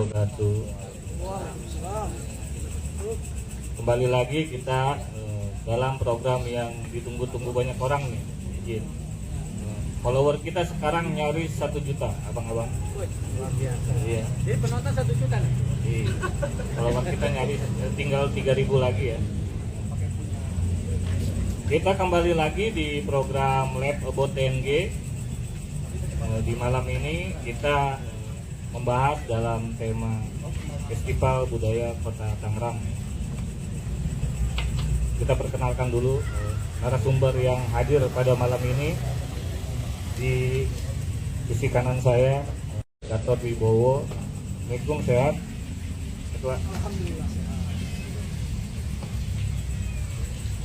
wabarakatuh. Kembali lagi kita dalam program yang ditunggu-tunggu banyak orang nih. Izin. Follower kita sekarang nyaris 1 juta, abang-abang. Luar biasa. Iya. Jadi penonton 1 juta nih. Iya. Follower kita nyaris tinggal 3.000 lagi ya. Kita kembali lagi di program Lab About TNG. Di malam ini kita membahas dalam tema Festival Budaya Kota Tangerang. Kita perkenalkan dulu narasumber yang hadir pada malam ini. Di sisi kanan saya Gatot Wibowo. Assalamualaikum, sehat? Ketua. Alhamdulillah sehat.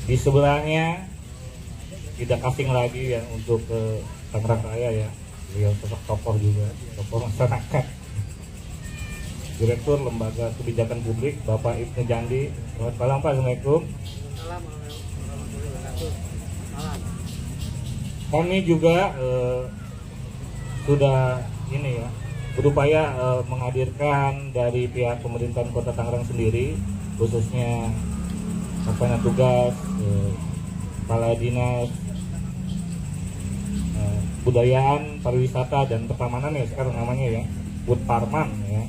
Di sebelahnya tidak asing lagi ya untuk Tangerang Raya ya. Beliau sosok tokoh juga, tokoh masyarakat. Direktur Lembaga Kebijakan Publik Bapak Ibnu Jandi. Selamat malam Pak. Assalamualaikum. Assalamualaikum warahmatullahi wabarakatuh. Malam. Kami juga sudah ini ya berupaya menghadirkan dari pihak pemerintahan Kota Tangerang sendiri, khususnya pelaksana tugas, kepala dinas budayaan, pariwisata dan pertamanan ya sekarang namanya ya, Bud Parman ya.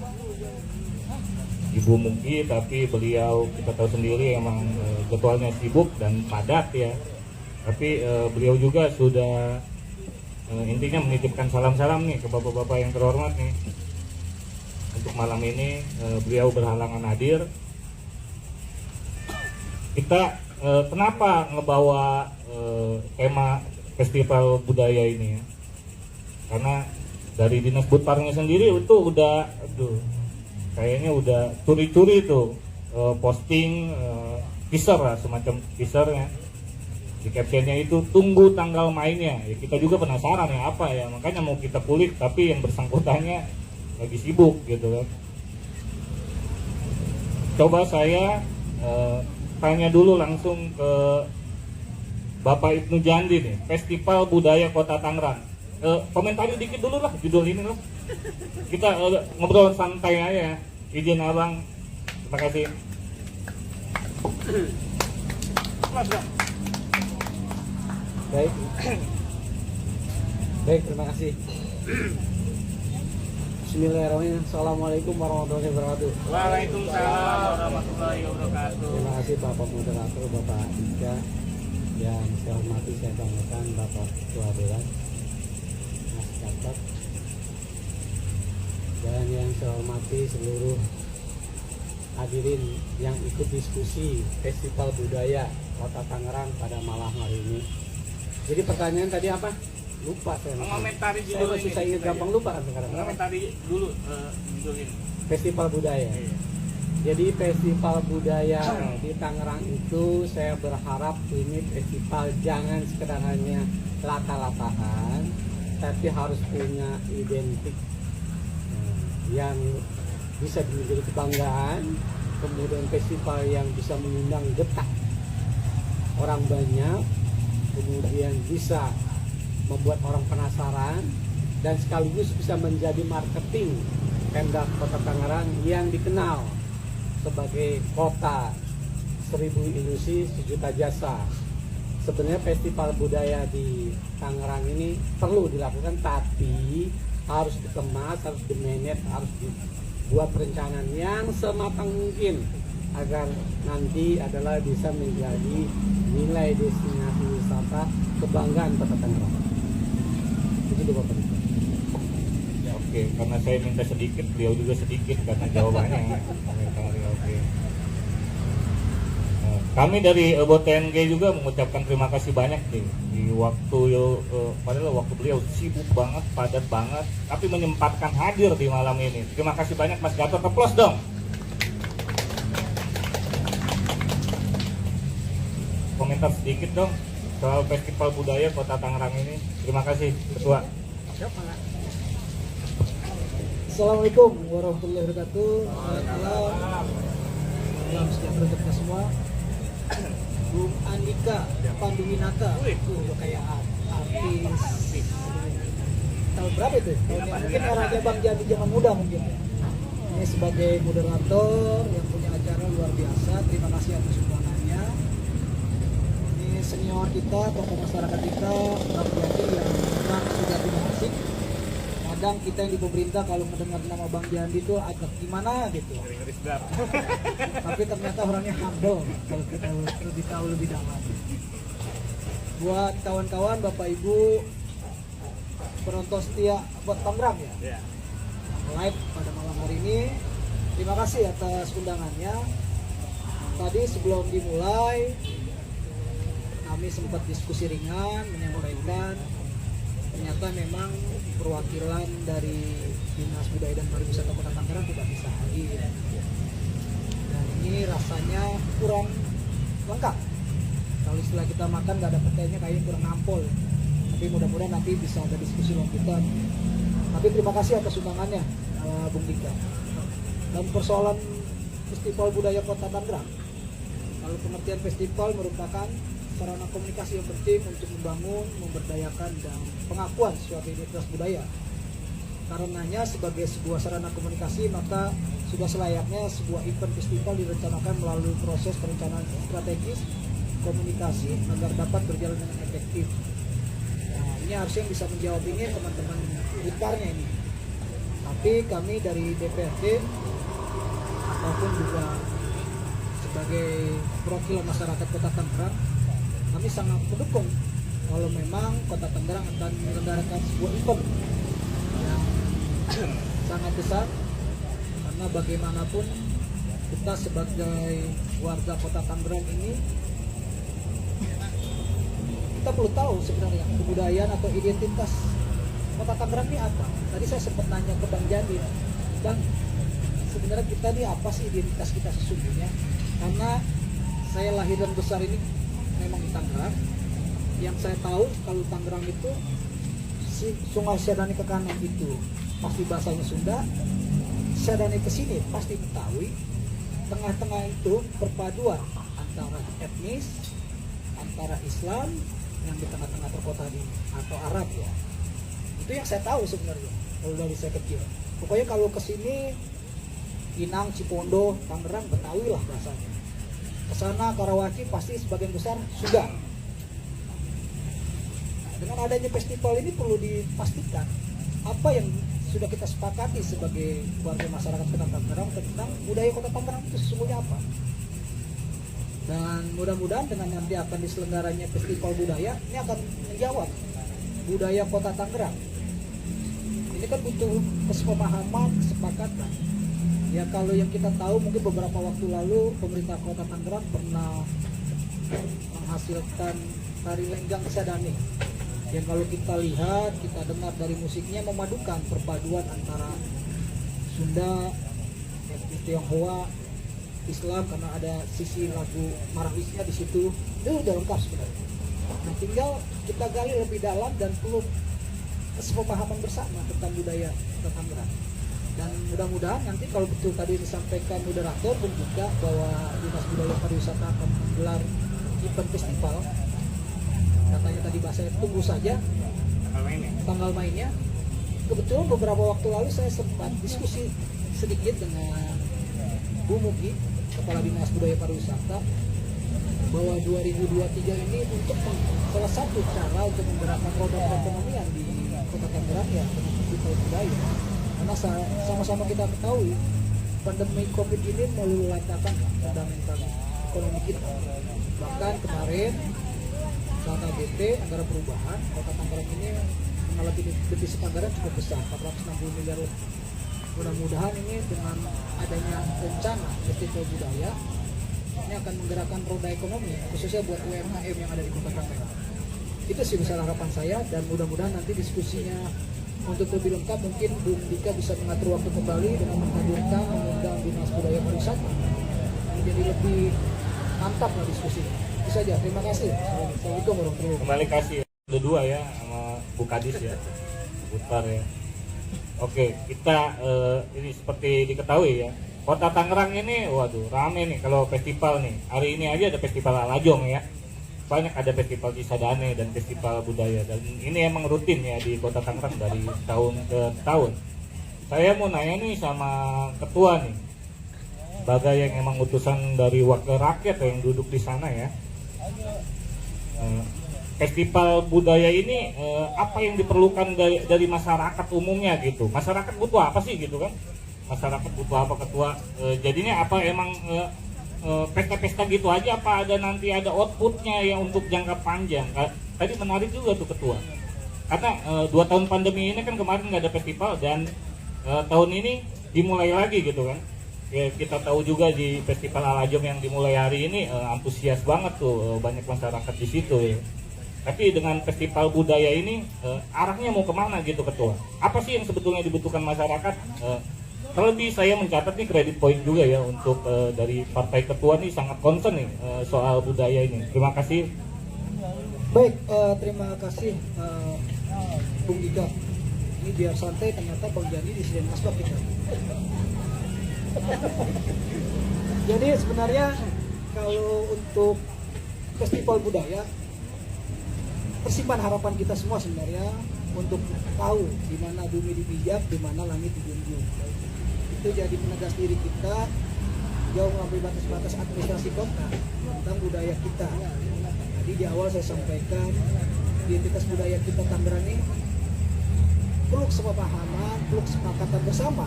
Ibu Mungki, tapi beliau kita tahu sendiri emang jadwalnya sibuk dan padat ya. Tapi beliau juga sudah intinya menitipkan salam-salam nih ke bapak-bapak yang terhormat nih. Untuk malam ini beliau berhalangan hadir. Kita kenapa ngebawa tema festival budaya ini ya? Karena dari Dinas Budparnya sendiri itu udah kayaknya udah curi-curi tuh posting teaser lah, semacam teaser ya. Di captionnya itu tunggu tanggal mainnya ya, kita juga penasaran ya apa ya, makanya mau kita kulik tapi yang bersangkutannya lagi sibuk gitu kan. Coba saya tanya dulu langsung ke Bapak Ibnu Jandi nih, Festival Budaya Kota Tangerang. Komentari dikit dulu lah judul ini lah. Kita ngobrol santai aja. Izin abang, terima kasih. Baik. Baik, terima kasih. Bismillahirrahmanirrahim. Assalamualaikum warahmatullahi wabarakatuh. Waalaikumsalam warahmatullahi wabarakatuh. Terima kasih Bapak Moderator, Bapak Ika. Yang saya hormati, saya banggakan Bapak Ketua Dewan, Mas Gatot. Dan yang saya hormati seluruh hadirin yang ikut diskusi Festival Budaya Kota Tangerang pada malam hari ini. Jadi pertanyaan tadi apa? Lupa saya. Mengomentari Saya judul masih ini. saya ingat gampang lupa kan sekarang. Mengomentari dulu judul ini. Festival Budaya. Iya. Jadi festival budaya di Tangerang itu saya berharap ini festival jangan sekedar hanya lata-latahan, tapi harus punya identik yang bisa menjadi kebanggaan, kemudian festival yang bisa mengundang detak orang banyak, kemudian bisa membuat orang penasaran dan sekaligus bisa menjadi marketing Pemda Kota Tangerang yang dikenal sebagai kota 1000 industri 1 juta jasa. Sebenarnya festival budaya di Tangerang ini perlu dilakukan, tapi harus dikemas, harus dimanage, harus dibuat perencanaan yang sematang mungkin agar nanti adalah bisa menjadi nilai destinasi wisata kebanggaan Kota Tangerang. Begitu Bapak. Oke, karena saya minta sedikit, beliau juga sedikit karena jawabannya. Oke. Kami dari About TNG juga mengucapkan terima kasih banyak nih di waktu padahal waktu beliau sibuk banget, padat banget, tapi menyempatkan hadir di malam ini. Terima kasih banyak Mas Gatot, aplaus dong. Komentar sedikit dong soal Festival Budaya Kota Tangerang ini. Terima kasih Ketua. Assalamualaikum warahmatullahi wabarakatuh. Salam sejahtera untuk kita semua. Bung Andika Panduwinata, udah kayak artis. Tahun berapa itu? Tahun yang mungkin orangnya Bang Jadi zaman muda mungkin. Ini sebagai moderator yang punya acara luar biasa, terima kasih atas undangannya. Ini senior kita, tokoh masyarakat kita, Bang Jandi yang memang sudah tidak asing. Kadang kita yang di pemerintah kalau mendengar nama Bang Jandi itu agak gimana gitu. Tapi ternyata orangnya humble kalau kita lebih tahu lebih dalam. Buat kawan-kawan, Bapak Ibu, penonton setia buat Tangerang ya. Live pada malam hari ini, terima kasih atas undangannya. Tadi sebelum dimulai kami sempat diskusi ringan menyampaikan ternyata memang perwakilan dari Dinas Budaya dan Pariwisata Kota Tangerang tidak bisa hadir, dan ini rasanya kurang lengkap. Kalau istilah kita makan nggak ada petainya, kayaknya kurang nampol. Tapi mudah-mudahan nanti bisa ada diskusi lanjutan. Tapi terima kasih atas undangannya, Bung Dika. Dan persoalan Festival Budaya Kota Tangerang, kalau pengertian festival merupakan sarana komunikasi yang penting untuk membangun, memberdayakan, dan pengakuan suatu identitas budaya. Karenanya sebagai sebuah sarana komunikasi, maka sudah selayaknya sebuah event festival direncanakan melalui proses perencanaan strategis komunikasi agar dapat berjalan dengan efektif. Nah, ini harusnya yang bisa menjawab ini teman-teman Utkarnya ini. Tapi kami dari DPRD ataupun juga sebagai perwakilan masyarakat Kota Tangerang, kami sangat mendukung kalau memang Kota Tangerang akan menyelenggarakan sebuah event yang sangat besar, karena bagaimanapun kita sebagai warga Kota Tangerang ini kita perlu tahu sebenarnya kebudayaan atau identitas Kota Tangerang ini apa. Tadi saya sempat nanya ke Bang Jandi, Bang, sebenarnya kita ini apa sih identitas kita sesungguhnya? Karena saya lahir dan besar ini memang di Tangerang. Yang saya tahu kalau Tangerang itu Sungai Sedani ke kanan itu pasti bahasanya Sunda, Sedani ke sini pasti Betawi, tengah-tengah itu perpaduan antara etnis, antara Islam yang di tengah-tengah perkota ini atau Arab ya. Itu yang saya tahu sebenarnya kalau dari saya kecil. Pokoknya kalau ke sini Pinang, Cipondo, Tangerang, Betawi lah bahasanya. Kesana Karawaci pasti sebagian besar sudah. Dengan adanya festival ini perlu dipastikan apa yang sudah kita sepakati sebagai warga masyarakat Kota Tangerang tentang budaya Kota Tangerang itu sesungguhnya apa. Dan mudah-mudahan dengan nanti akan diselenggaranya festival budaya ini akan menjawab budaya Kota Tangerang. Ini kan butuh kesepemahaman, kesepakatan. Ya kalau yang kita tahu mungkin beberapa waktu lalu pemerintah Kota Tangerang pernah menghasilkan tari lenggang Sedani, yang kalau kita lihat, kita dengar dari musiknya memadukan perpaduan antara Sunda, etnis Tionghoa, Islam, karena ada sisi lagu Marawisnya di situ. Itu udah lengkap sebenarnya. Nah, tinggal kita gali lebih dalam dan perlu kesepemahaman bersama tentang budaya Kota Tangerang. Dan mudah-mudahan nanti kalau betul tadi disampaikan moderator pun juga bahwa Dinas Budaya Pariwisata akan menggelar event festival, katanya tadi bahasanya tunggu saja tanggal mainnya. Kebetulan beberapa waktu lalu saya sempat diskusi sedikit dengan Bu Mugi, Kepala Dinas Budaya Pariwisata, bahwa 2023 ini untuk salah satu cara untuk menggerakkan roda perekonomian di Kota Tangerang ya dengan festival budaya. Karena sama-sama kita ketahui pandemi COVID ini meluluhlantakan fundamental ekonomi kita. Bahkan kemarin data BP anggaran perubahan Kota Tangerang ini mengalami defisit anggaran cukup besar, 460 miliar lebih. Mudah-mudahan ini dengan adanya rencana festival budaya ini akan menggerakkan roda ekonomi khususnya buat UMKM yang ada di Kota Tangerang. Itu sih besar harapan saya, dan mudah-mudahan nanti diskusinya untuk lebih lengkap mungkin Bung Dika bisa mengatur waktu kembali dengan menghadirkan mengundang Dinas Budaya Pariwisata menjadi lebih mantap lah diskusinya. Itu saja, terima kasih. Assalamualaikum warahmatullahi wabarakatuh. Kembali kasih ya. Ada dua ya sama Bu Kadis ya, putar ya. Oke, kita ini seperti diketahui ya, Kota Tangerang ini waduh rame nih kalau festival nih. Hari ini aja ada festival Alajong ya, banyak ada festival Cisadane dan festival budaya, dan ini emang rutin ya di Kota Tangerang dari tahun ke tahun. saya mau nanya nih sama ketua nih, sebagai yang emang utusan dari wakil rakyat yang duduk di sana ya. Festival budaya ini apa yang diperlukan dari masyarakat umumnya gitu? Masyarakat butuh apa sih gitu kan? Masyarakat butuh apa ketua? Jadinya apa emang pesta-pesta gitu aja? Apa ada nanti ada outputnya yang untuk jangka panjang? Tadi menarik juga tuh ketua. Karena 2 tahun pandemi ini kan kemarin nggak ada festival dan tahun ini dimulai lagi gitu kan? Ya, kita tahu juga di Festival Al-Ajam yang dimulai hari ini antusias banget tuh banyak masyarakat di situ ya. Tapi dengan festival budaya ini arahnya mau kemana gitu ketua? Apa sih yang sebetulnya dibutuhkan masyarakat? Terlebih saya mencatat nih kredit point juga ya untuk dari partai ketua nih sangat concern nih soal budaya ini. Terima kasih. Baik, terima kasih Bung Giga. Ini biar santai, ternyata Bang Jani disediakan asbak kita. Jadi sebenarnya kalau untuk festival budaya, tersimpan harapan kita semua sebenarnya untuk tahu di mana bumi dipijak, di mana langit dijunjung. Itu jadi penegas diri kita jauh melampaui batas-batas administrasi kota tentang budaya kita. Tadi di awal saya sampaikan identitas budaya kita Tangerang ini perlu sepemahaman, perlu kesepakatan bersama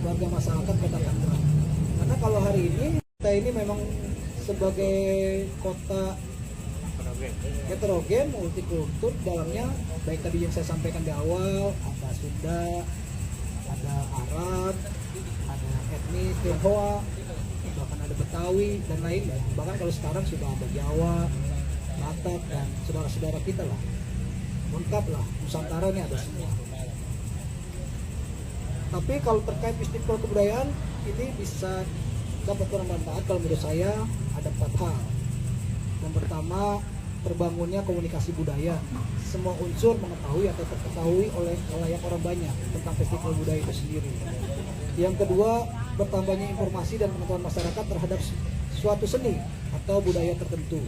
warga masyarakat Kota Tangerang. Karena kalau hari ini kita ini memang sebagai kota heterogen, multikultur, dalamnya baik tadi yang saya sampaikan di awal, ada Sunda, ada Arab, ada etnis Tionghoa, bahkan ada Betawi dan lainnya. Bahkan kalau sekarang sudah ada Jawa, Batak dan saudara-saudara kita lah, lengkap lah, Nusantara ini ada semua. Tapi kalau terkait festival kebudayaan ini bisa dapat bermanfaat kalau menurut saya ada 4 hal. Yang pertama, terbangunnya komunikasi budaya. Semua unsur mengetahui atau terketahui oleh khalayak orang banyak tentang festival budaya itu sendiri. Yang kedua, bertambahnya informasi dan pengetahuan masyarakat terhadap suatu seni atau budaya tertentu.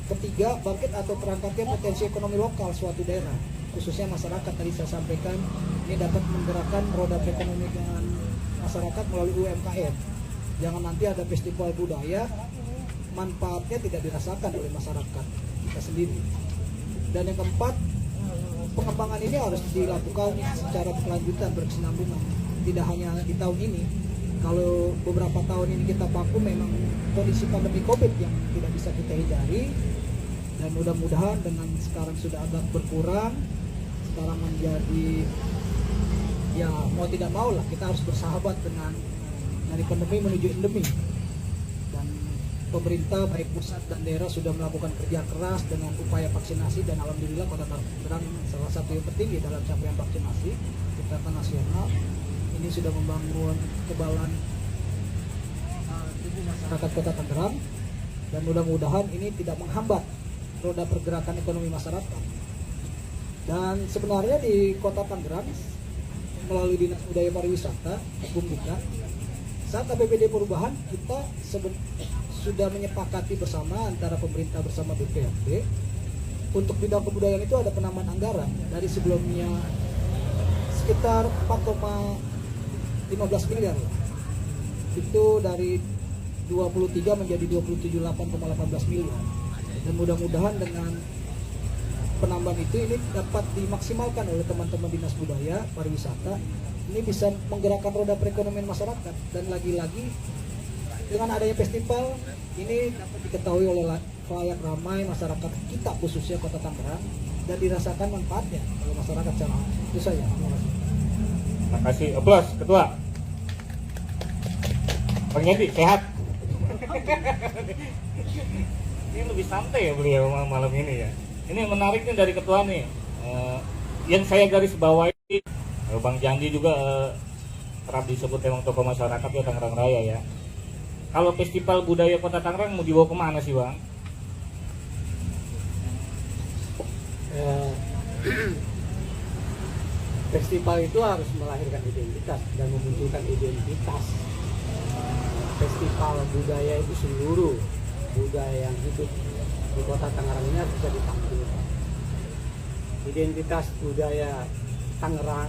Ketiga, bangkit atau terangkatnya potensi ekonomi lokal suatu daerah, khususnya masyarakat. Tadi saya sampaikan ini dapat menggerakkan roda perekonomian masyarakat melalui UMKM. Jangan nanti ada festival budaya manfaatnya tidak dirasakan oleh masyarakat kita sendiri. Dan yang keempat, pengembangan ini harus dilakukan secara berkelanjutan, berkesinambungan, tidak hanya di tahun ini. Kalau beberapa tahun ini kita vakum, memang kondisi pandemi COVID yang tidak bisa kita hindari, dan mudah-mudahan dengan sekarang sudah agak berkurang, sekarang menjadi ya mau tidak mau lah kita harus bersahabat dengan dari pandemi menuju endemi. Pemerintah baik pusat dan daerah sudah melakukan kerja keras dengan upaya vaksinasi, dan alhamdulillah Kota Tangerang salah satu yang tertinggi dalam capaian vaksinasi tingkatan nasional. Ini sudah membangun kekebalan tubuh masyarakat Kota Tangerang, dan mudah-mudahan ini tidak menghambat roda pergerakan ekonomi masyarakat. Dan sebenarnya di Kota Tangerang melalui Dinas Budaya Pariwisata Bung Dika, saat APBD perubahan kita sudah menyepakati bersama antara pemerintah bersama BPRD untuk bidang kebudayaan itu ada penambahan anggaran dari sebelumnya sekitar 4,15 miliar, itu dari 23 menjadi 27,18 miliar, dan mudah-mudahan dengan penambahan itu ini dapat dimaksimalkan oleh teman-teman Dinas Budaya Pariwisata. Ini bisa menggerakkan roda perekonomian masyarakat, dan lagi-lagi dengan adanya festival ini dapat diketahui oleh khalayak ramai masyarakat kita khususnya Kota Tangerang, dan dirasakan manfaatnya oleh masyarakat secara langsung. Itu saja. Terima kasih. Aplaus ketua. Bang Yadi sehat. Ini lebih santai ya beliau malam ini ya. Ini menariknya dari ketua nih. Yang saya garis bawahi, Bang Jandi juga kerap disebut emang tokoh masyarakat ya Tangerang Raya ya. Kalau festival budaya Kota Tangerang mau dibawa kemana sih Bang? Festival itu harus melahirkan identitas dan memunculkan identitas. Festival budaya itu seluruh budaya yang hidup di Kota Tangerang ini harus bisa ditampilkan. Identitas budaya Tangerang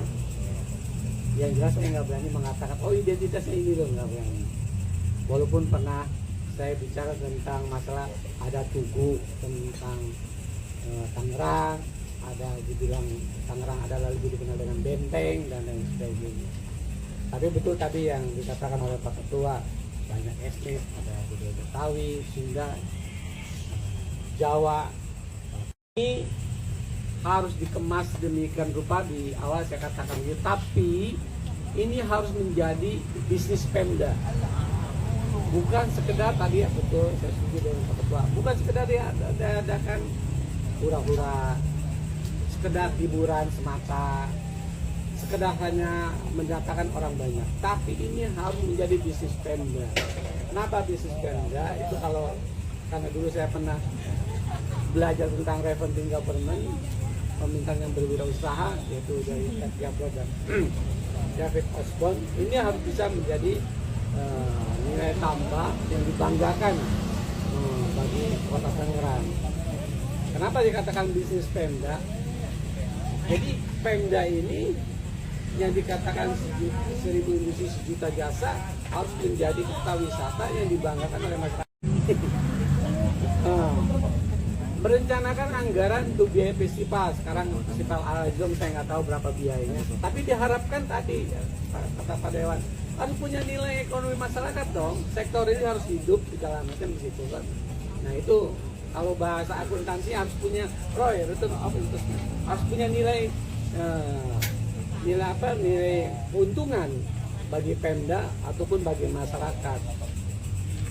Yang jelas saya nggak berani mengatakan, oh identitasnya ini loh, nggak berani. Walaupun pernah saya bicara tentang masalah ada Tugu tentang Tangerang, ada dibilang Tangerang adalah lebih dikenal dengan benteng dan lain sebagainya. Tapi betul tadi yang dikatakan oleh Pak Ketua, banyak etnis, ada budaya Betawi, Sunda, Jawa. Ini harus dikemas demikian rupa. Di awal saya katakan gitu, tapi ini harus menjadi bisnis Pemda. Bukan sekedar tadi ya, betul saya setuju dengan Pak Ketua, bukan sekedar diadakan hura-hura, sekedar hiburan semata, sekedar hanya mendatangkan orang banyak, tapi ini harus menjadi bisnis Pemda. Kenapa bisnis Pemda? Itu karena dulu saya pernah belajar tentang revenue government, pemerintahan yang berwirausaha, yaitu dari Ted Gabler dan David Osborne. Ini harus bisa menjadi nilai tambah yang dibanggakan bagi Kota Tangerang. Kenapa dikatakan bisnis Pemda? Jadi Pemda ini yang dikatakan 1000 industri 1 juta jasa harus menjadi kota wisata yang dibanggakan oleh masyarakat. Merencanakan anggaran untuk biaya festival. Sekarang festival Al-Azom saya nggak tahu berapa biayanya, tapi diharapkan tadi kata Pak Dewan harus punya nilai ekonomi masyarakat dong. Sektor ini harus hidup segala macam di situ kan. Nah itu kalau bahasa akuntansi harus punya ROI, return of investment, harus punya nilai nilai keuntungan bagi Pemda ataupun bagi masyarakat.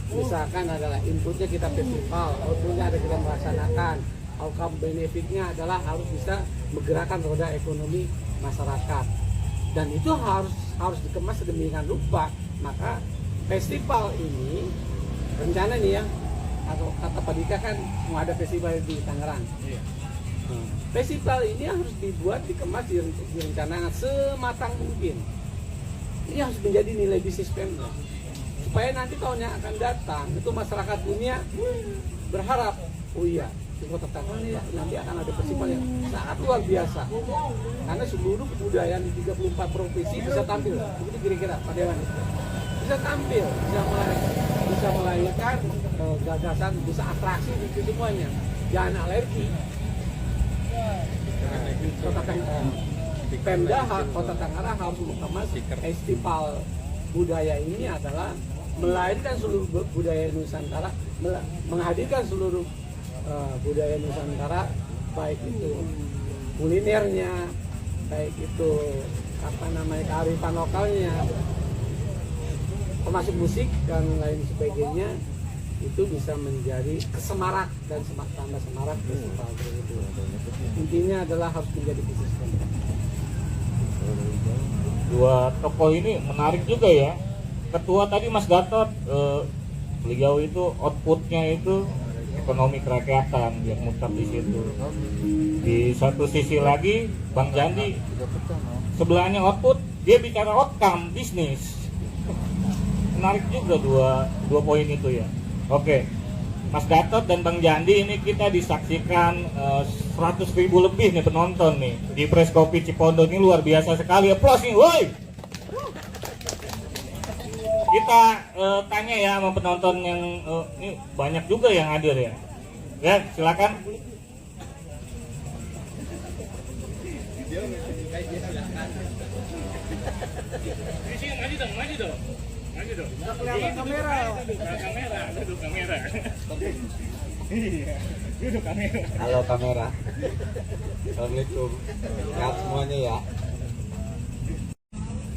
Misalkan adalah inputnya kita festival, outputnya ada kita melaksanakan, outcome benefitnya adalah harus bisa menggerakkan roda ekonomi masyarakat, dan itu harus dikemas sedemikian rupa. Maka festival ini rencana nih ya, atau kata Pak Dika kan mau ada festival di Tangerang. Festival ini harus dibuat, dikemas, direncanakan sematang mungkin. Ini harus menjadi nilai bisnis Pemda, supaya nanti tahun yang akan datang itu masyarakat dunia berharap, oh iya di Kota Tangerang nanti akan ada festival yang sangat luar biasa, karena seluruh kebudayaan di 34 provinsi bisa tampil. Begitu kira-kira Pak Dewan, bisa tampil, bisa melahirkan gagasan, bisa atraksi itu semuanya. Jangan alergi. Kota Tangerang, Pemda Kota Tangerang harus mengemas festival budaya ini adalah melahirkan seluruh budaya Nusantara, menghadirkan seluruh budaya Nusantara, baik itu kulinernya, baik itu kearifan lokalnya, termasuk musik dan lain sebagainya, itu bisa menjadi kesemarak dan tambah semarak festival itu. Intinya adalah harus menjadi bisnis. Dua tokoh ini menarik juga ya. Ketua tadi Mas Gatot, beliau itu outputnya itu ekonomi kerakyatan yang muter di situ. Di satu sisi lagi Bang Jandi, sebelahnya output, dia bicara outcome bisnis. Menarik juga dua poin itu ya. Oke, Mas Gatot dan Bang Jandi ini kita disaksikan 100.000 lebih nih penonton nih di Press Kopi Cipondo. Ini luar biasa sekali, aplaus nih, woi. Kita tanya ya sama penonton yang ini banyak juga yang hadir ya. Ya, silakan. Maju dong. Kelihatan kamera. Duduk kamera. Halo kamera. Assalamualaikum. Sehat semuanya ya.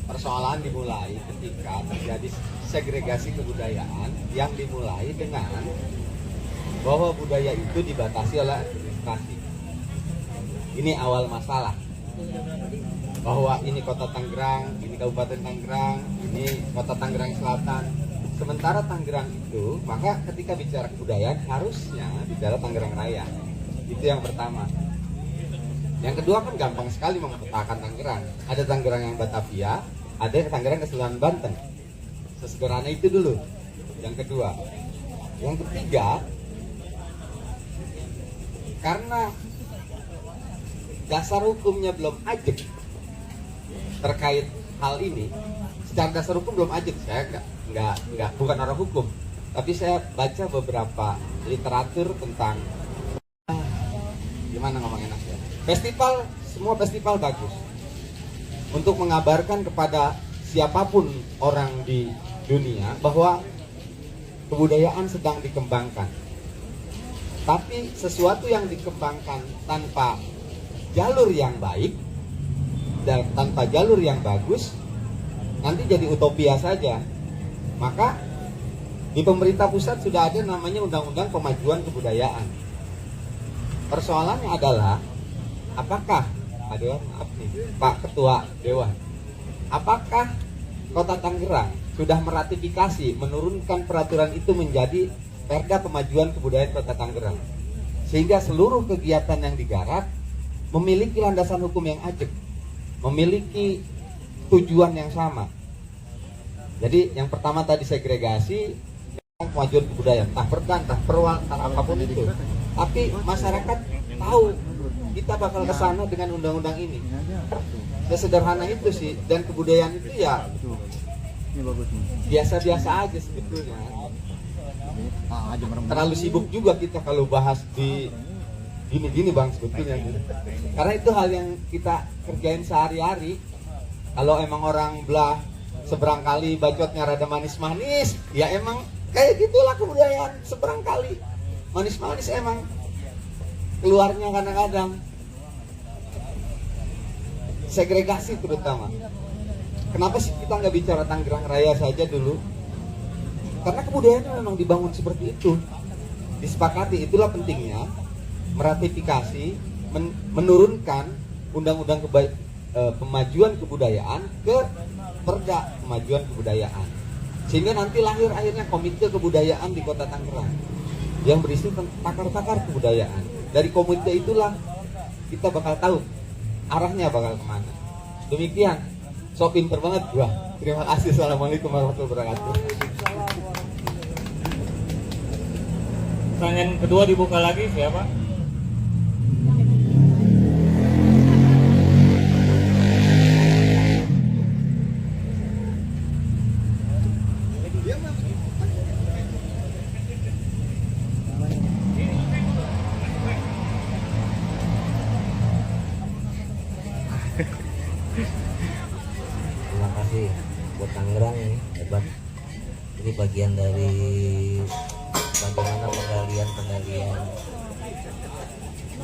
Persoalan dimulai ketika terjadi segregasi kebudayaan yang dimulai dengan bahwa budaya itu dibatasi oleh administrasi. Ini awal masalah. Bahwa ini Kota Tangerang, ini Kabupaten Tangerang, ini Kota Tangerang Selatan. Sementara Tangerang itu, maka ketika bicara kebudayaan harusnya bicara Tangerang Raya. Itu yang pertama. Yang kedua kan gampang sekali memetakan Tangerang. Ada Tangerang yang Batavia, ada Tangerang keseluruhan Banten. Sesederhana itu dulu. Yang kedua. Yang ketiga, karena dasar hukumnya belum ajak, terkait hal ini, secara dasar hukum belum ajak. Saya nggak bukan orang hukum, tapi saya baca beberapa literatur tentang gimana ngomong enak ya. Festival, semua festival bagus untuk mengabarkan kepada siapapun orang di dunia bahwa kebudayaan sedang dikembangkan. Tapi sesuatu yang dikembangkan tanpa jalur yang baik dan tanpa jalur yang bagus nanti jadi utopia saja. Maka di pemerintah pusat sudah ada namanya Undang-Undang Pemajuan Kebudayaan. Persoalannya adalah apakah Pak Ketua Dewan, apakah Kota Tangerang sudah meratifikasi menurunkan peraturan itu menjadi Perda Pemajuan Kebudayaan Kota Tangerang, sehingga seluruh kegiatan yang digarap memiliki landasan hukum yang ajak, memiliki tujuan yang sama. Jadi yang pertama tadi segregasi, pemajuan kebudayaan, entah perda, entah perwal, entah apapun itu. Tapi masyarakat tahu kita bakal ke sana dengan undang-undang ini. Sesederhana itu sih, dan kebudayaan itu ya biasa-biasa aja sebetulnya. Terlalu sibuk juga kita kalau bahas di gini-gini bang sebetulnya. Karena itu hal yang kita kerjain sehari-hari. Kalau emang orang belah seberang kali bacotnya rada manis-manis, ya emang kayak gitulah kebudayaan seberang kali. Manis-manis emang keluarnya kadang-kadang. Segregasi terutama. Kenapa sih kita nggak bicara Tangerang Raya saja dulu? Karena kebudayaannya memang dibangun seperti itu. Disepakati, itulah pentingnya meratifikasi, menurunkan undang-undang pemajuan kebudayaan ke Perda Pemajuan Kebudayaan. Sehingga nanti lahir akhirnya Komite Kebudayaan di Kota Tangerang yang berisi pakar-pakar kebudayaan. Dari komite itulah kita bakal tahu arahnya bakal kemana. Demikian, so pinter banget gua. Terima kasih. Assalamualaikum warahmatullahi wabarakatuh. Pertanyaan kedua dibuka lagi, siapa? Terima kasih buat Tangerang ini hebat. Ini bagian dari bagaimana penggalian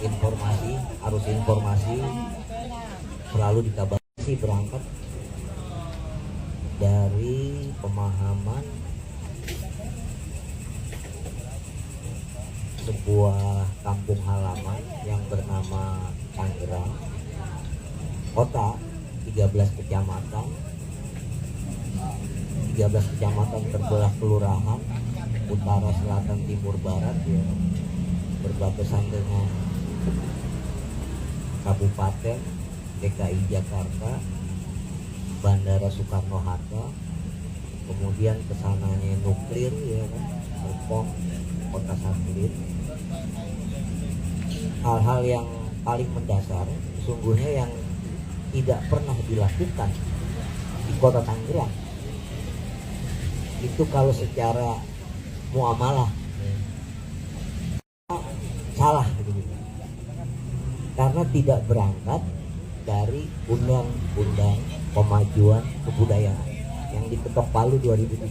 informasi, arus informasi selalu dikabari berangkat dari pemahaman sebuah kampung halaman yang bernama Tangerang, kota 13 kecamatan terbelah kelurahan utara, selatan, timur, barat ya, berbatasan dengan Kabupaten DKI Jakarta, Bandara Soekarno-Hatta, kemudian kesananya nuklir ya kan, Serpong, kota satelit. Hal-hal yang paling mendasar sesungguhnya yang tidak pernah dilakukan di Kota Tangerang itu kalau secara muamalah salah gitu. Karena tidak berangkat dari Undang-Undang Pemajuan Kebudayaan yang diketok Palu 2017.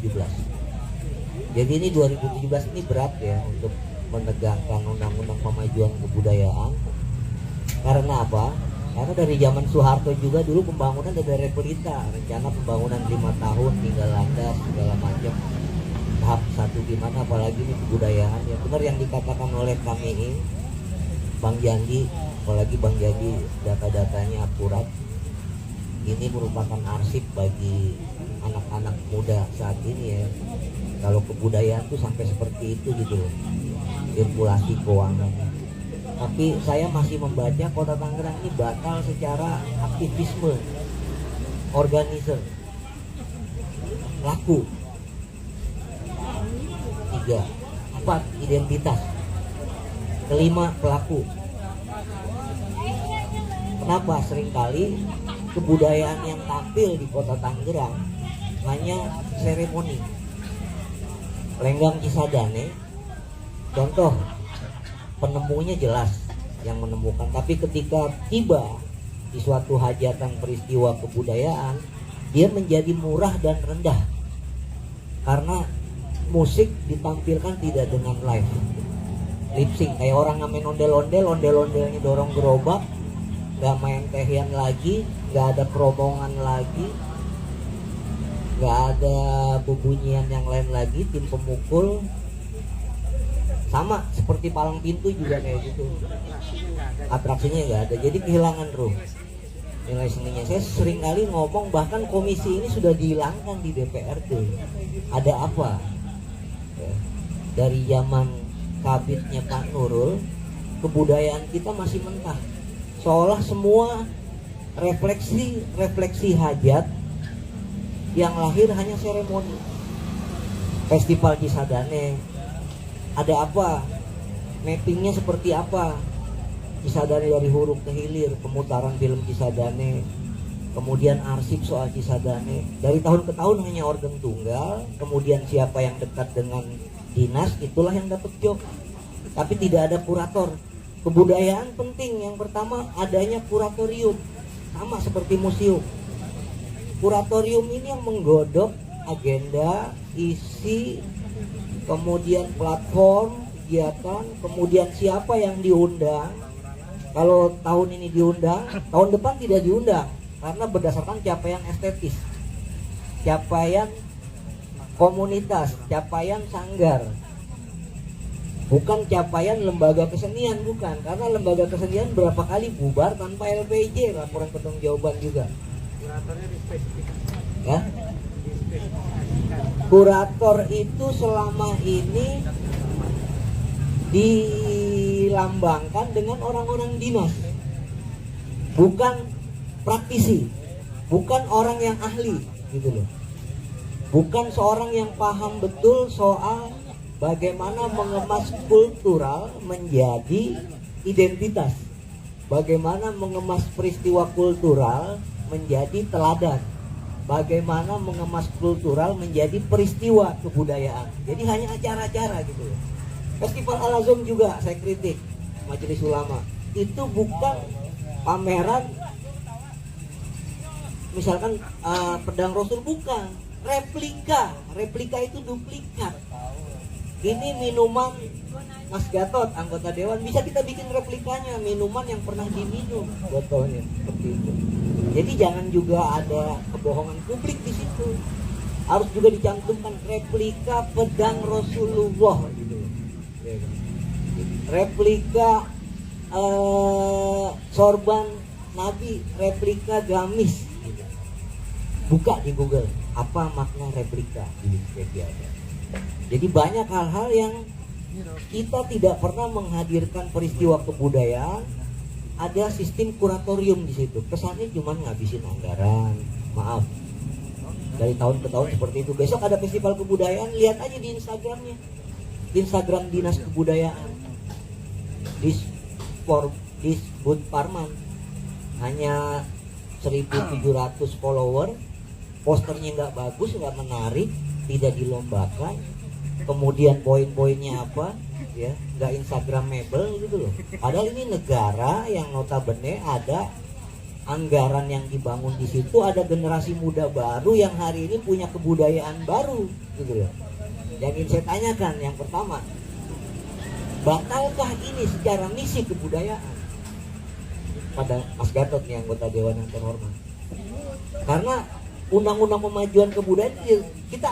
Jadi ini 2017 ini berat ya untuk menegakkan Undang-Undang Pemajuan Kebudayaan. Karena apa? Karena dari zaman Soeharto juga dulu pembangunan dari pemerintah, rencana pembangunan 5 tahun tinggal landas segala macam. Tahap 1 gimana, apalagi ini kebudayaan ya benar yang dikatakan oleh kami ini Bang Jandi, apalagi Bang Jandi data-datanya akurat. Ini merupakan arsip bagi anak-anak muda saat ini ya. Kalau kebudayaan tuh sampai seperti itu gitu loh, sirkulasi keuangan. Tapi saya masih membaca Kota Tangerang ini batal secara aktivisme, organizer, laku. 3, 4 identitas. 5 pelaku. Kenapa? Seringkali kebudayaan yang tampil di kota Tangerang hanya seremoni. Lenggang Cisadane, contoh, penemunya jelas yang menemukan, tapi ketika tiba di suatu hajatan peristiwa kebudayaan, dia menjadi murah dan rendah karena musik ditampilkan tidak dengan live, lip sync, kayak orang ngamen ondel-ondelnya dorong gerobak, nggak main tehian lagi, nggak ada kerombongan lagi, nggak ada bubunyian yang lain lagi, tim pemukul. Sama seperti palang pintu juga kayak gitu, atraksinya nggak ada, jadi kehilangan ruh nilai seninya. Saya sering kali ngomong, bahkan komisi ini sudah dihilangkan di DPRD. Ada apa? Ya, dari zaman kabitnya Pak Nurul, kebudayaan kita masih mentah, seolah semua refleksi hajat yang lahir hanya seremoni. Festival Cisadane, ada apa? Mappingnya seperti apa? Cisadane dari huruf ke hilir, pemutaran film Cisadane, kemudian arsip soal Cisadane. Dari tahun ke tahun hanya organ tunggal, kemudian siapa yang dekat dengan dinas itulah yang dapat job. Tapi tidak ada kurator. Kebudayaan penting, yang pertama adanya kuratorium, sama seperti museum. Kuratorium ini yang menggodok agenda, isi, kemudian platform, kegiatan, kemudian siapa yang diundang. Kalau tahun ini diundang, tahun depan tidak diundang karena berdasarkan capaian estetis, capaian komunitas, capaian sanggar, bukan capaian lembaga kesenian, bukan, karena lembaga kesenian berapa kali bubar tanpa LPJ, laporan pertanggungjawaban juga. Ya, kurator itu selama ini dilambangkan dengan orang-orang dinas, bukan praktisi, bukan orang yang ahli gitu loh, bukan seorang yang paham betul soal bagaimana mengemas kultural menjadi identitas, bagaimana mengemas peristiwa kultural menjadi teladan, bagaimana mengemas kultural menjadi peristiwa kebudayaan. Jadi hanya acara-acara gitu loh. Festival Al-Azom juga saya kritik, Majelis Ulama, itu bukan pameran misalkan pedang Rasul, bukan, replika itu duplikat. Ini minuman Mas Gatot, anggota dewan, bisa kita bikin replikanya, minuman yang pernah diminum botolnya, seperti itu. Jadi jangan juga ada kebohongan publik di situ. Harus juga dicantumkan replika pedang Rasulullah gitu. Replika sorban Nabi, replika gamis gitu. Buka di Google apa makna replika di Wikipedia. Jadi banyak hal-hal yang kita tidak pernah menghadirkan peristiwa kebudayaan. Ada sistem kuratorium di situ, kesannya cuma ngabisin anggaran. Maaf, dari tahun ke tahun seperti itu. Besok ada festival kebudayaan, lihat aja di Instagramnya, Instagram Dinas Kebudayaan, Disbud Parman, hanya 1.700 follower, posternya nggak bagus, nggak menarik, tidak dilombakan, kemudian poin-poinnya apa, ya nggak Instagramable gitu loh. Padahal ini negara yang notabene ada anggaran yang dibangun di situ, ada generasi muda baru yang hari ini punya kebudayaan baru gitu loh. Yang ingin saya tanyakan, yang pertama, batalkah ini secara misi kebudayaan pada Mas Gatot nih, anggota dewan yang terhormat? Karena undang-undang pemajuan kebudayaan kita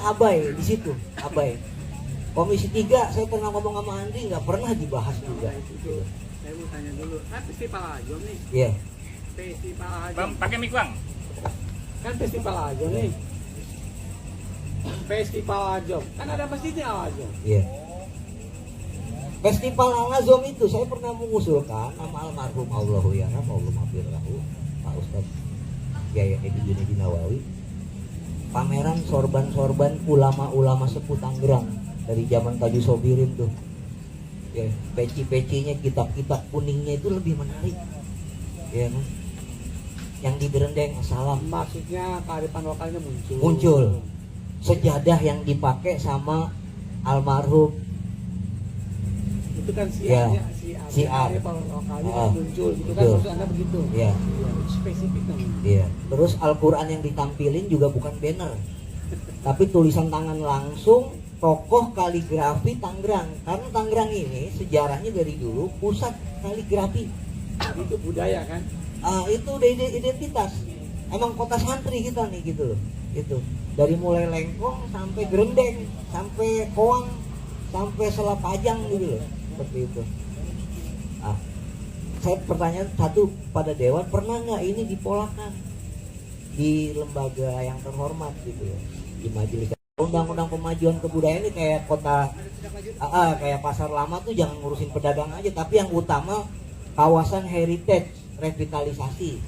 abai di situ, abai. Komisi 3 saya pernah ngomong sama Andri, nggak pernah dibahas juga. Saya mau tanya dulu, kan festival Ajom nih. Iya. Festival Ajom. Bang, pakai mic bang. Kan festival Ajom nih. Festival Ajom, kan ada masjidnya Ajom. Iya. Festival Al-Azom itu saya pernah mengusulkan nama almarhum Allahu yarham, Allah maghfirlahu, Pak Ustadz Yaya Edi Junedi Nawawi, pameran sorban-sorban ulama-ulama sepuh Tangerang dari zaman Tajuh Sobirin tuh. Ya, peci-pecinya, kitab-kitab kuningnya itu lebih menarik. Ya kan? Yang di Berendeng Assalam Maksudnya kearifan lokalnya muncul. muncul. Sejadah yang dipakai sama almarhum Itu kan Ya, si siar. kearifan lokalnya Ah, muncul. Itu kan betul. maksud Anda begitu. ya. Iya, itu spesifik namanya. Iya. Terus Al-Quran yang ditampilin juga bukan banner, tapi tulisan tangan langsung tokoh kaligrafi Tangerang. Karena Tangerang ini sejarahnya dari dulu pusat kaligrafi. Itu budaya kan. Itu udah identitas. Emang kota santri kita nih gitu loh. Itu dari mulai Lengkong sampai Grendeng, sampai Koang, sampai Selapajang gitu loh. Seperti itu. Saya pertanyaan satu pada Dewan, pernah nggak ini dipolakan di lembaga yang terhormat gitu ya, di majelis undang-undang pemajuan kebudayaan ini kayak kota kayak pasar lama tuh jangan ngurusin pedagang aja, tapi yang utama kawasan heritage revitalisasi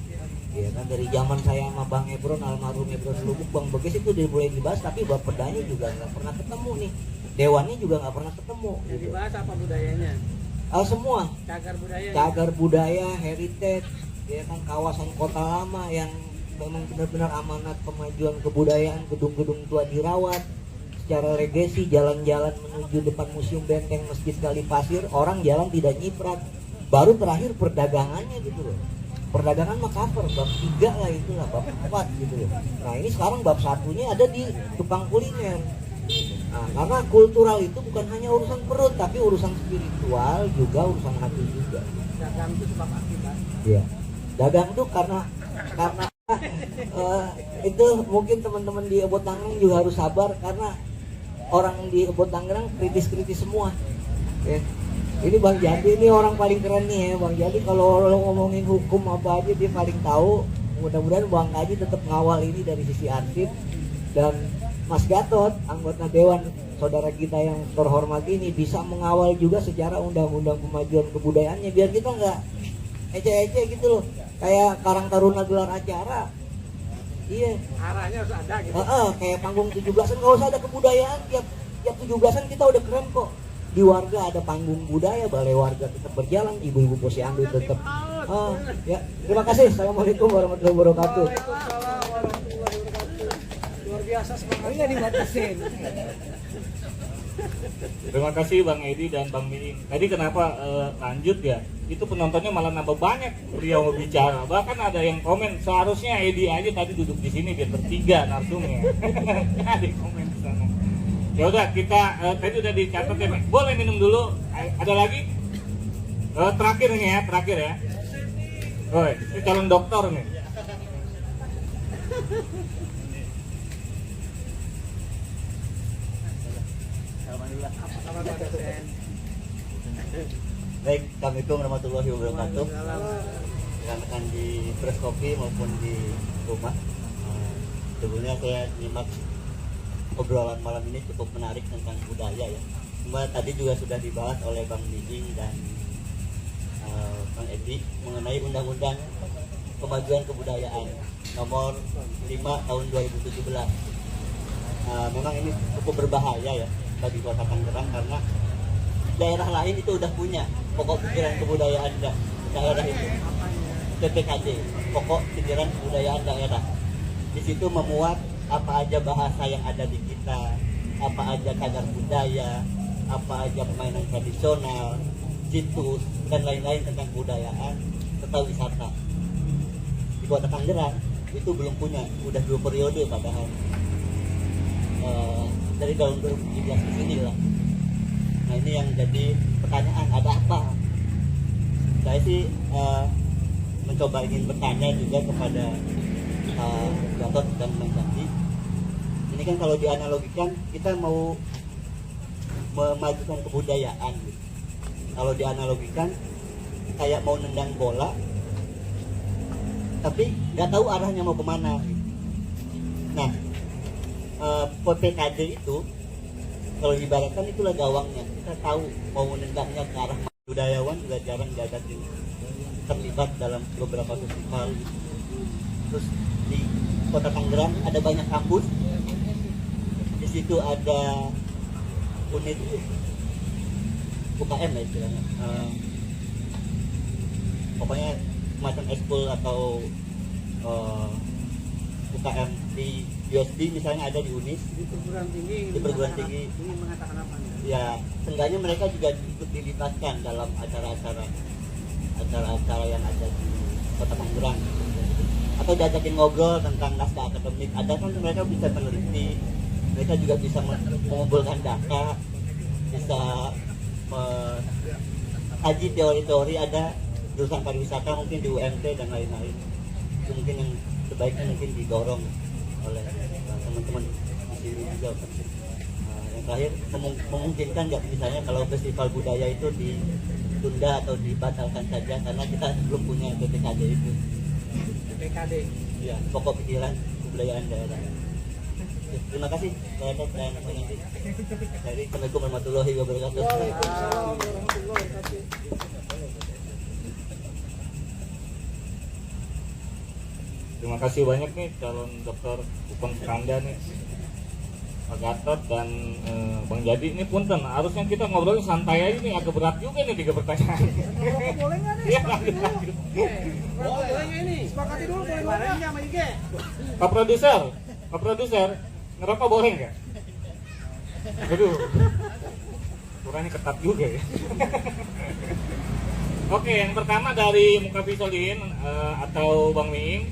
ya kan. Dari zaman saya sama Bang Ebron, almarhum Ebron Lubuk, Bang Beges itu udah mulai dibahas, tapi bapedanya juga nggak pernah ketemu nih, dewannya juga nggak pernah ketemu Yang gitu. dibahas apa budayanya? Semua cagar budaya, heritage, ya kan, kawasan kota lama yang memang benar-benar amanat kemajuan kebudayaan, gedung-gedung tua dirawat secara legasi, jalan-jalan menuju depan Museum Benteng Masjid Kali Pasir, orang jalan tidak nyiprat. Baru terakhir perdagangannya gitu loh. Perdagangan mah cover bab 3 lah, itulah bab 4 gitu loh. Nah ini sekarang bab 1-nya ada di tukang kuliner. Nah, karena kultural itu bukan hanya urusan perut, tapi urusan spiritual juga, urusan hati juga. Dagang itu sebab akibat. Iya. Dagang tuh karena itu mungkin teman-teman di Ebot Tangerang juga harus sabar, karena orang di Ebot Tangerang kritis-kritis semua. Ya. Ini Bang Jadi ini orang paling keren nih ya, Bang Jadi kalau lo ngomongin hukum apa aja dia paling tahu. Mudah-mudahan Bang Haji tetap ngawal ini dari sisi arsip, dan Mas Gatot, anggota Dewan saudara kita yang terhormat ini, bisa mengawal juga secara undang-undang pemajuan kebudayaannya, biar kita nggak ece-ece gitu loh, kayak Karang Taruna gelar acara. Iya. Arahnya harus ada gitu. Kayak panggung 17-an, nggak usah ada kebudayaan, tiap 17-an kita udah keren kok. Di warga ada panggung budaya, balai warga tetap berjalan, ibu-ibu posyandu tetap. Ya, terima kasih. Assalamualaikum warahmatullahi wabarakatuh. Waalaikumsalam warahmatullahi wabarakatuh. Luar biasa semangat. Nggak dibatasin. Terima kasih Bang Edi dan Bang Miing. Tadi kenapa lanjut ya? Itu penontonnya malah nambah banyak beliau bicara. Bahkan ada yang komen seharusnya Edi aja tadi duduk di sini biar bertiga narsumnya. Ada yang komen di sana. Ya udah kita tadi udah dicatat ya. Boleh minum dulu. Ada lagi? Terakhir nih ya, terakhir ya. Oh, ini calon dokter nih. Baik, Assalamualaikum warahmatullahi wabarakatuh. Rekan-rekan di Press Kopi maupun di rumah. Sebelumnya saya nyimak obrolan malam ini cukup menarik tentang budaya ya. Cuma tadi juga sudah dibahas oleh Bang Didi dan Bang Edi mengenai Undang-Undang Pemajuan Kebudayaan nomor 5 tahun 2017. Memang ini cukup berbahaya ya bagi Kota Tangerang, karena daerah lain itu udah punya pokok pikiran kebudayaan daerah itu, PPKD, pokok pikiran kebudayaan daerah. Di situ memuat apa aja bahasa yang ada di kita, apa aja cagar budaya, apa aja permainan tradisional, situs dan lain-lain tentang kebudayaan serta wisata. Di Kota Tangerang itu belum punya, udah 2 periode padahal. Dari tahun 2017 ke sini lah. Nah ini yang jadi pertanyaan, ada apa? Saya sih mencoba ingin bertanya juga kepada Gatot dan Bang Jati. Ini kan kalau dianalogikan kita mau memajukan kebudayaan gitu. Kalau dianalogikan kayak mau nendang bola tapi nggak tahu arahnya mau kemana gitu. Nah PPKD itu kalau ibaratkan itulah gawangnya, kita tahu mau nendangnya ke arah mana. Budayawan juga jarang diadakan terlibat dalam beberapa festival. Terus di Kota Tangerang ada banyak kampus, di situ ada UKM lah istilahnya. Pokoknya semacam ekskul atau UKM di BIOSD misalnya ada di UNIS, Di perguruan tinggi. di perguruan tinggi. Ingin mengatakan apa? Ya, seenggaknya mereka juga ikut dilibatkan dalam acara-acara yang ada di Kota Tangerang. Atau diajakin ngobrol tentang naskah akademik. Ada kan mereka bisa meneliti, mereka juga bisa mengumpulkan data, bisa mengkaji teori-teori. Ada jurusan pariwisata mungkin di UMT dan lain-lain. Itu mungkin yang sebaiknya mungkin didorong oleh teman-teman di sini juga. Yang terakhir, memungkinkan nggak misalnya kalau festival budaya itu ditunda atau dibatalkan saja karena kita belum punya BPKD itu. PKD. Ya, pokok pikiran kebudayaan daerah. Terima kasih. Saya nanti dari Assalamualaikum warahmatullahi wabarakatuh. Waalaikumsalam warahmatullahi wabarakatuh. Terima kasih banyak nih calon dokter Upon Skanda nih, Pak Gatot dan Bang Jadi. Ini punten, harusnya kita ngobrolin santai aja nih, agak berat juga nih 3 pertanyaan. Boleh nggak nih? Iya, Sepakati dulu. lanjut. Boleh nggak ini? Sepakati dulu boleh nggak? Sama Ige. Pak produser, ngerokok boleh nggak? Aduh, ukurannya ketat juga ya. Oke, yang pertama dari Muka Pisolin atau Bang Miing,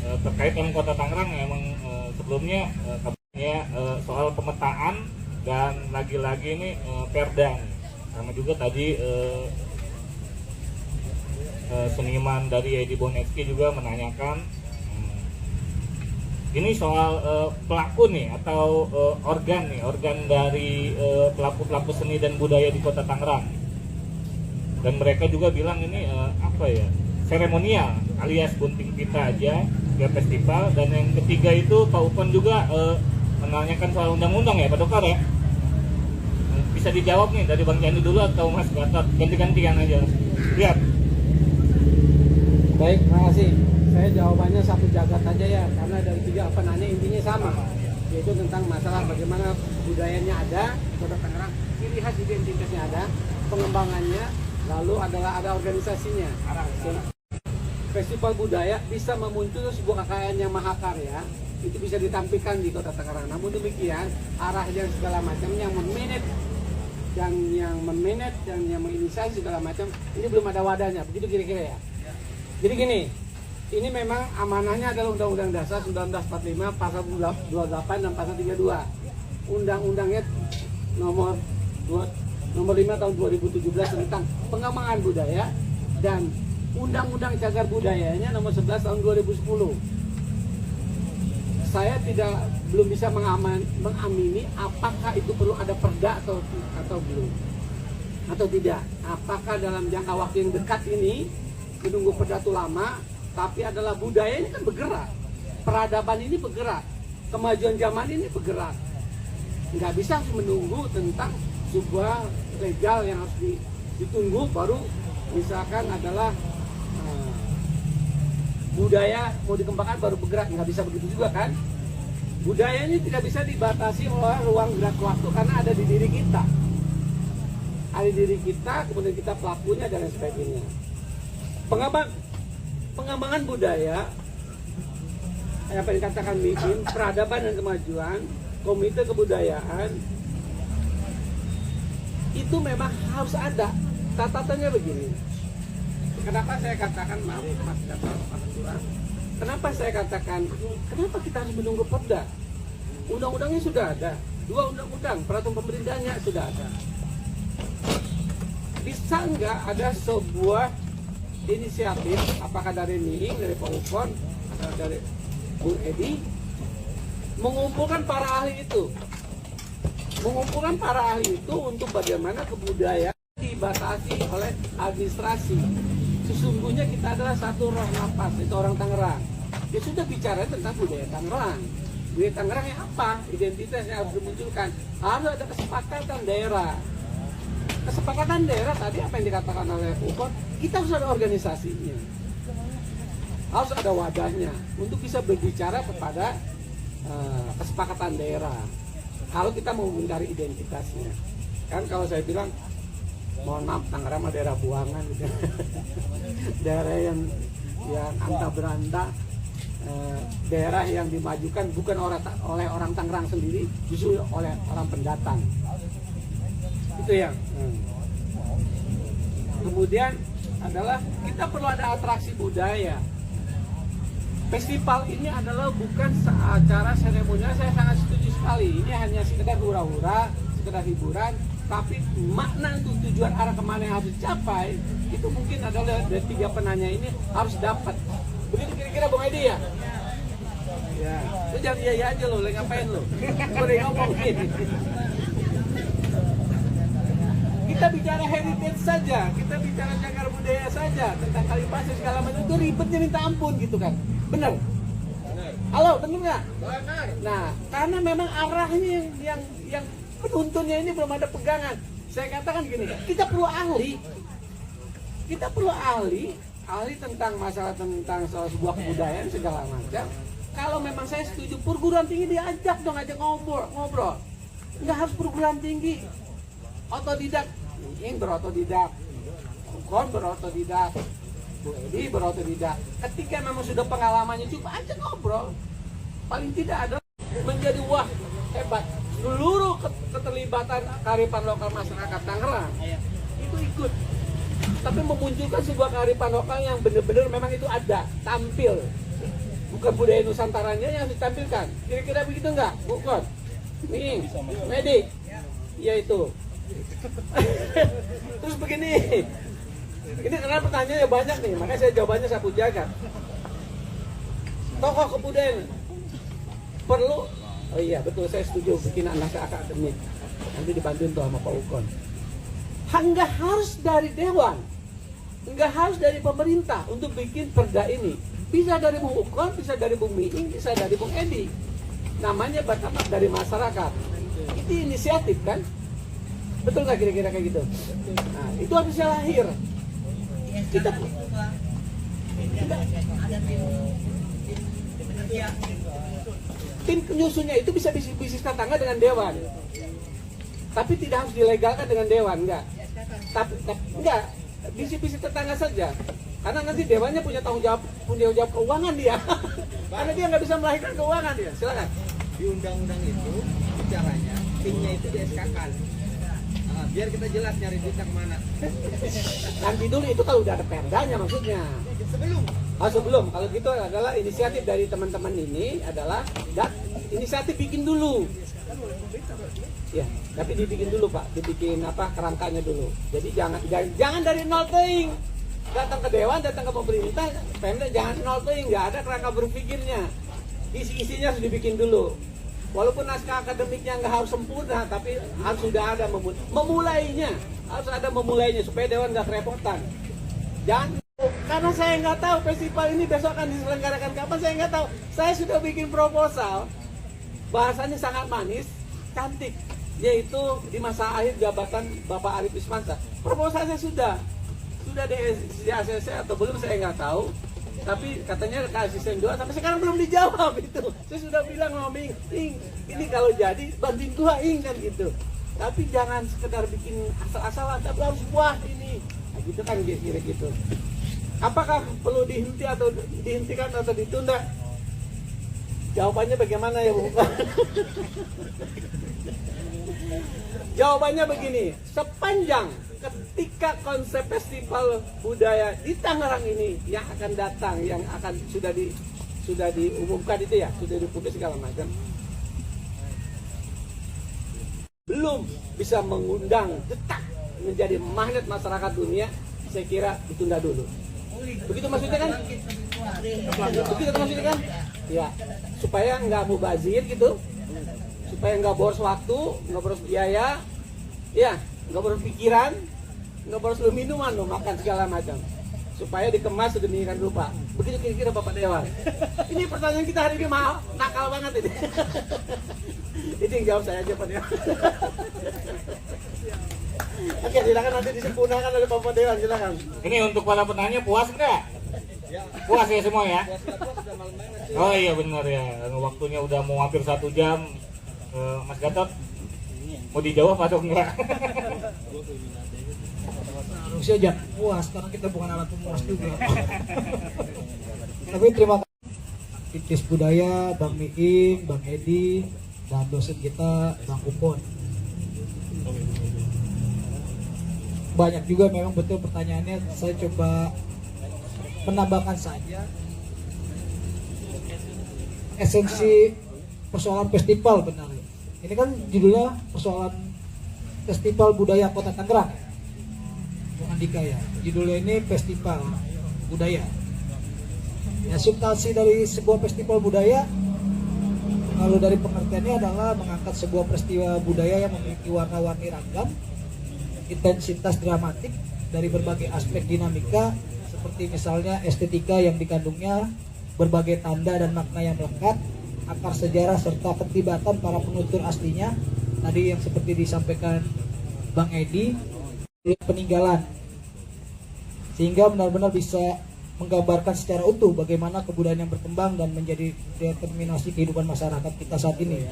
terkait dengan Kota Tangerang. Emang sebelumnya kabarnya soal pemetaan dan lagi-lagi ini perda nih. Sama juga tadi seniman dari Edi Bonetski juga menanyakan ini soal pelaku nih atau organ dari pelaku-pelaku seni dan budaya di Kota Tangerang. Dan mereka juga bilang ini seremonial alias gunting pita aja ya festival. Dan yang ketiga itu Pak Upon juga menanyakan soal undang-undang ya Pak Dokter ya. Bisa dijawab nih dari Bang Jani dulu atau Mas Gatot, ganti-gantian aja. Lihat. Baik, terima kasih. Saya jawabannya satu jagat aja ya, karena dari 3 penanya intinya sama, yaitu tentang masalah bagaimana budayanya ada, Kota Tangerang, ciri khas identitasnya ada, pengembangannya, lalu ada organisasinya. Festival budaya bisa memuncul sebuah kekayaan yang mahakarya, itu bisa ditampilkan di Kota Tangerang. Namun demikian, arah dan segala macam yang memanage dan yang menginisiasi segala macam, ini belum ada wadahnya, begitu kira-kira ya. Jadi gini, ini memang amanahnya adalah Undang-Undang Dasar 1945 pasal 28 dan pasal 32. Undang-undangnya nomor 5 tahun 2017 tentang pengembangan budaya, dan Undang-Undang Cagar Budayanya nomor 11 tahun 2010. Saya belum bisa mengamini apakah itu perlu ada perda atau belum, atau tidak. Apakah dalam jangka waktu yang dekat ini menunggu perda itu lama, tapi adalah budaya ini kan bergerak, peradaban ini bergerak, kemajuan zaman ini bergerak. Nggak bisa menunggu tentang sebuah legal yang harus ditunggu baru misalkan adalah budaya mau dikembangkan baru bergerak. Nggak bisa begitu juga kan. Budaya ini tidak bisa dibatasi oleh ruang gerak waktu karena ada di diri kita. Ada di diri kita, kemudian kita pelakunya dan lain sebagainya. Pengembangan budaya, apa yang dikatakan BIM, peradaban dan kemajuan, komite kebudayaan, itu memang harus ada. Catatannya begini. Kenapa saya katakan, maaf Mas Gatot, Mas Turang, kenapa saya katakan, kenapa kita harus menunggu perda? Undang-undangnya sudah ada, 2 undang-undang, peraturan pemerintahnya sudah ada. Bisa nggak ada sebuah inisiatif, apakah dari Miing, dari Pak Upon, atau dari Bung Edi, mengumpulkan para ahli itu, untuk bagaimana kebudayaan dibatasi oleh administrasi. Sesungguhnya kita adalah satu roh nafas, itu orang Tangerang. Dia sudah bicara tentang budaya Tangerang. Budaya Tangerang yang apa? Identitas yang harus dimunculkan. Harus ada kesepakatan daerah. Kesepakatan daerah tadi apa yang dikatakan oleh Upon, kita harus ada organisasinya, harus ada wadahnya untuk bisa berbicara kepada kesepakatan daerah. Kalau kita mau mencari identitasnya, kan kalau saya bilang mohon maaf, Tangerang mah daerah buangan gitu. Daerah yang angka beranda, daerah yang dimajukan bukan oleh orang Tangerang sendiri, justru oleh orang pendatang. Itu yang kemudian adalah kita perlu ada atraksi budaya. Festival ini adalah bukan acara seremonial, saya sangat setuju sekali. Ini hanya sekedar hura-hura, sekedar hiburan, tapi makna untuk tujuan arah kemana yang harus dicapai itu mungkin adalah dari 3 penanya ini harus dapat. Begitu kira-kira Bung Edi ya? Ya, lu jangan iya aja lo, ngapain lo? Boleh ngomong gini. Kita bicara heritage saja, kita bicara cagar budaya saja, tentang Kalipasir segala macam itu ribetnya minta ampun gitu kan. Benar? Halo, benar nggak? Benar. Nah, karena memang arahnya yang penuntunnya ini belum ada pegangan. Saya katakan gini, kita perlu ahli. Kita perlu ahli tentang masalah tentang sebuah kebudayaan segala macam. Kalau memang saya setuju perguruan tinggi diajak dong, ajak ngobrol. Nggak harus perguruan tinggi. Otodidak, ini berotodidak, Kon berotodidak, Bu Edi berotodidak. Ketika memang sudah pengalamannya cukup, aja ngobrol. Paling tidak ada menjadi wah hebat. Seluruh keterlibatan kearifan lokal masyarakat Tangerang itu ikut. Tapi memunculkan sebuah kearifan lokal yang benar-benar memang itu ada, tampil. Bukan budaya Nusantaranya yang ditampilkan. Kira-kira begitu enggak, Bu Kon? Nih, Medik. Ya itu. Terus begini, ini karena pertanyaannya banyak nih, makanya saya jawabannya sapu jagat. Tokoh kebudayaan perlu, oh iya betul, saya setuju bikin anak akademik, nanti dibantuin tuh sama Pak Ukon. Nggak harus dari dewan, nggak harus dari pemerintah untuk bikin perda ini. Bisa dari Bung Ukon, bisa dari Bung Miing, bisa dari Bung Edi. Namanya berkembang dari masyarakat. Itu inisiatif kan? Betul nggak kira-kira kayak gitu? Nah, itu harus bisa lahir. Kita tim penyusunnya itu bisa bisnis tetangga dengan dewan. Tapi tidak harus dilegalkan dengan dewan, enggak. Tapi enggak, bisnis tetangga saja. Karena nanti dewannya punya tanggung jawab keuangan dia. Karena dia nggak bisa melahirkan keuangan dia. Silakan. Di undang-undang itu bicaranya timnya itu di SK-kan. Nah, biar kita jelas nyari duitnya kemana. Nanti dulu itu kalau udah ada perdanya maksudnya. Sebelum. Kalau gitu adalah inisiatif dari teman-teman ini adalah inisiatif bikin dulu. Ya, tapi dibikin dulu Pak, dibikin kerangkanya dulu. Jadi jangan dari nol ting. Datang ke dewan, datang ke pemerintah, Pemda jangan nol ting, nggak ada kerangka berpikirnya. Isi-isinya harus dibikin dulu. Walaupun naskah akademiknya nggak harus sempurna, tapi harus sudah ada memulainya, harus ada memulainya supaya dewan nggak kerepotan. Jangan, karena saya nggak tahu festival ini besok akan diselenggarakan kapan, saya nggak tahu. Saya sudah bikin proposal, bahasanya sangat manis, cantik, yaitu di masa akhir jabatan Bapak Arif Wismansyah. Proposal saya sudah di ACC atau belum saya nggak tahu. Tapi katanya ke asisten 2 sampai sekarang belum dijawab itu. Saya sudah bilang ngomong, ini kalau jadi bantuin gua kan gitu. Tapi jangan sekedar bikin asal-asalan, tapi harus puas ini. Nah, gitu kan kira-kira gitu. Apakah perlu dihentikan atau ditunda? Jawabannya bagaimana ya Bu? Jawabannya begini, sepanjang ketika konsep festival budaya di Tangerang ini yang akan datang, yang akan sudah diumumkan itu ya, sudah dipublis segala macam, belum bisa mengundang detak menjadi magnet masyarakat dunia, saya kira ditunda dulu. Begitu maksudnya kan? Begitu maksudnya kan? Ya, supaya nggak mubazir gitu, supaya nggak boros waktu, nggak boros biaya, ya, nggak boros pikiran, nggak boros minuman, makan segala macam, supaya dikemas sedemikian rupa. Begitu kira-kira Bapak Dewan. Ini pertanyaan kita hari ini nakal banget ini. Ini yang jawab saya aja Pak Dewan. Oke, silakan nanti disempurnakan oleh Bapak Dewan, silakan. Ini untuk para penanya puas nggak? Puas ya semua ya? Oh iya benar ya, waktunya udah mau hampir 1 jam. Mas Gatot mau dijawab atau enggak? Harusnya jangan puas karena kita bukan alat pemuas juga. Tapi terima kasih Titis Budaya, Bang Miing, Bang Edi, dan dosen kita Bang Upon. Banyak juga memang betul pertanyaannya, saya coba menambahkan saja esensi persoalan festival benar. Ini kan judulnya persoalan Festival Budaya Kota Tangerang, bukan Dika ya. Judulnya ini Festival Budaya. Ya, substansi dari sebuah festival budaya, kalau dari pengertiannya adalah mengangkat sebuah peristiwa budaya yang memiliki warna-warni ragam, intensitas dramatik dari berbagai aspek dinamika, seperti misalnya estetika yang dikandungnya, berbagai tanda dan makna yang melekat, akar sejarah serta keterlibatan para penutur aslinya, tadi yang seperti disampaikan Bang Edi, peninggalan, sehingga benar-benar bisa menggambarkan secara utuh bagaimana kebudayaan yang berkembang dan menjadi determinasi kehidupan masyarakat kita saat ini.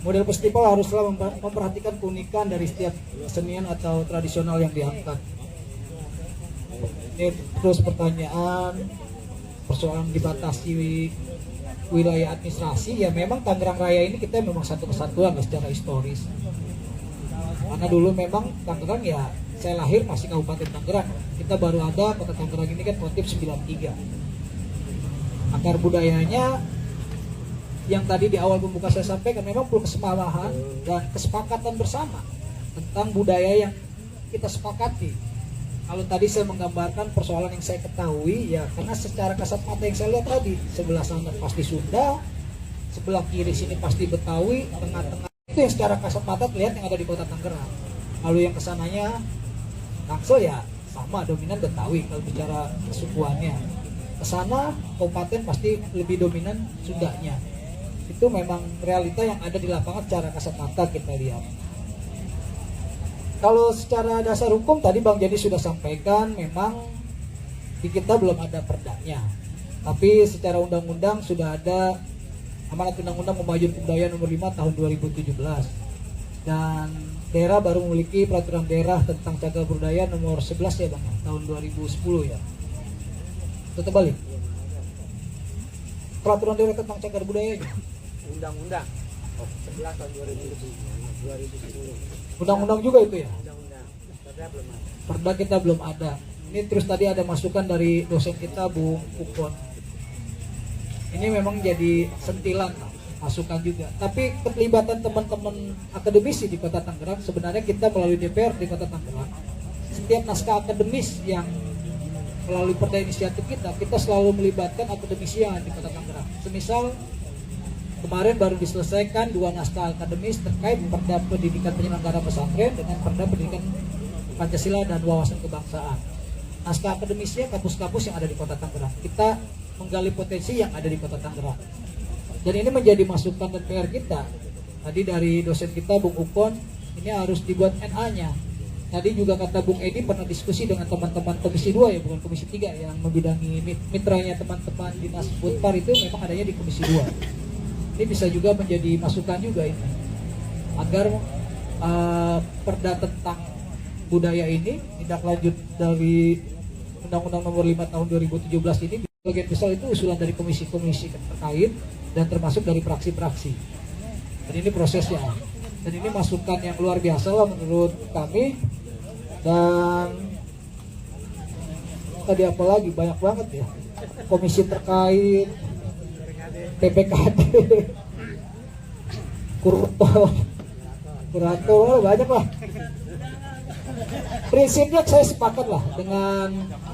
Model festival haruslah memperhatikan keunikan dari setiap kesenian atau tradisional yang diangkat. Ini terus pertanyaan persoalan dibatasi wilayah administrasi, ya memang Tangerang Raya ini kita memang satu kesatuan secara historis. Karena dulu memang Tangerang, ya saya lahir masih Kabupaten Tangerang. Kita baru ada Kota Tangerang ini kan motif 93. Akar budayanya yang tadi di awal pembuka saya sampaikan memang perlu kesepahaman dan kesepakatan bersama tentang budaya yang kita sepakati. Kalau tadi saya menggambarkan persoalan yang saya ketahui, ya karena secara kasat mata yang saya lihat tadi, sebelah sana pasti Sunda, sebelah kiri sini pasti Betawi, tengah-tengah itu yang secara kasat mata terlihat yang ada di Kota Tangerang. Lalu yang kesananya Tangsel ya sama dominan Betawi kalau bicara kesukuannya. Kesana kabupaten pasti lebih dominan Sundanya. Itu memang realita yang ada di lapangan secara kasat mata kita lihat. Kalau secara dasar hukum tadi Bang Jadi sudah sampaikan, memang di kita belum ada perdanya. Tapi secara undang-undang sudah ada amanat undang-undang memajukan kebudayaan nomor 5 tahun 2017. Dan daerah baru memiliki peraturan daerah tentang cagar budaya nomor 11 ya Bang, tahun 2010 ya. Itu terbalik. Peraturan daerah tentang cagar budayanya. Undang-undang 11 tahun 2010. Undang-undang juga itu ya. Undang-undang. Perda belum ada. Perda kita belum ada. Ini terus tadi ada masukan dari dosen kita Bu Upon. Ini memang jadi sentilan masukan juga. Tapi keterlibatan teman-teman akademisi di Kota Tangerang, sebenarnya kita melalui DPR di Kota Tangerang, setiap naskah akademis yang melalui perda inisiatif kita selalu melibatkan akademisi yang ada di Kota Tangerang. Semisal kemarin baru diselesaikan 2 naskah akademis terkait perda pendidikan penyelenggara pesantren dengan perda pendidikan Pancasila dan wawasan kebangsaan. Naskah akademisnya kampus-kampus yang ada di Kota Tangerang. Kita menggali potensi yang ada di Kota Tangerang. Dan ini menjadi masukan dan PR kita. Tadi dari dosen kita Bung Upon, ini harus dibuat NA-nya. Tadi juga kata Bung Edi pernah diskusi dengan teman-teman Komisi 2 ya, bukan Komisi 3 yang membidangi mitranya teman-teman Dinas Budpar itu memang adanya di Komisi 2. Ini bisa juga menjadi masukan juga ini. Agar perda tentang budaya ini tindak lanjut dari Undang-Undang Nomor 5 Tahun 2017 ini bagian besar itu usulan dari komisi-komisi terkait dan termasuk dari praksi-praksi. Dan ini prosesnya. Dan ini masukan yang luar biasa lah menurut kami. Dan tadi apa lagi, banyak banget ya. Komisi terkait, PPKD, kurator, banyak lah. Prinsipnya saya sepakat lah dengan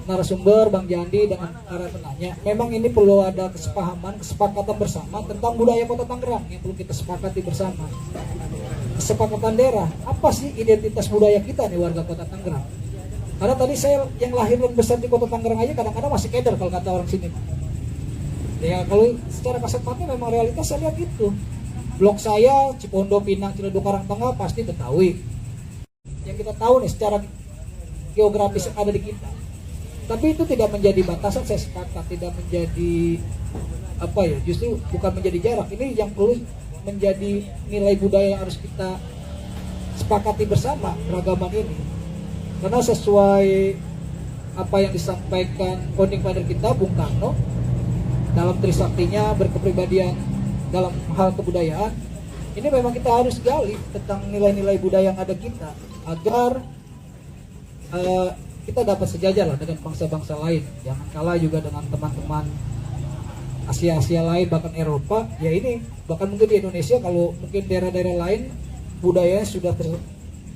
narasumber Bang Jandi dengan para penanya. Memang ini perlu ada kesepahaman, kesepakatan bersama tentang budaya Kota Tangerang yang perlu kita sepakati bersama. Kesepakatan daerah, apa sih identitas budaya kita nih warga Kota Tangerang? Karena tadi saya yang lahir dan besar di Kota Tangerang aja kadang-kadang masih keder kalau kata orang sini. Ya kalau secara kasat mata memang realitas saya lihat gitu. Blok saya Cipondo, Pinang, Ciledug, Karangtengah pasti Betawi. Yang kita tahu nih secara geografis yang ada di kita. Tapi itu tidak menjadi batasan, saya sepakat, tidak menjadi apa ya, justru bukan menjadi jarak. Ini yang perlu menjadi nilai budaya yang harus kita sepakati bersama, keragaman ini. Karena sesuai apa yang disampaikan founding father kita Bung Karno dalam trisaktinya berkepribadian dalam hal kebudayaan, ini memang kita harus gali tentang nilai-nilai budaya yang ada kita agar kita dapat sejajar lah dengan bangsa-bangsa lain. Jangan kalah juga dengan teman-teman Asia lain, bahkan Eropa. Ya ini bahkan mungkin di Indonesia, kalau mungkin daerah-daerah lain budayanya sudah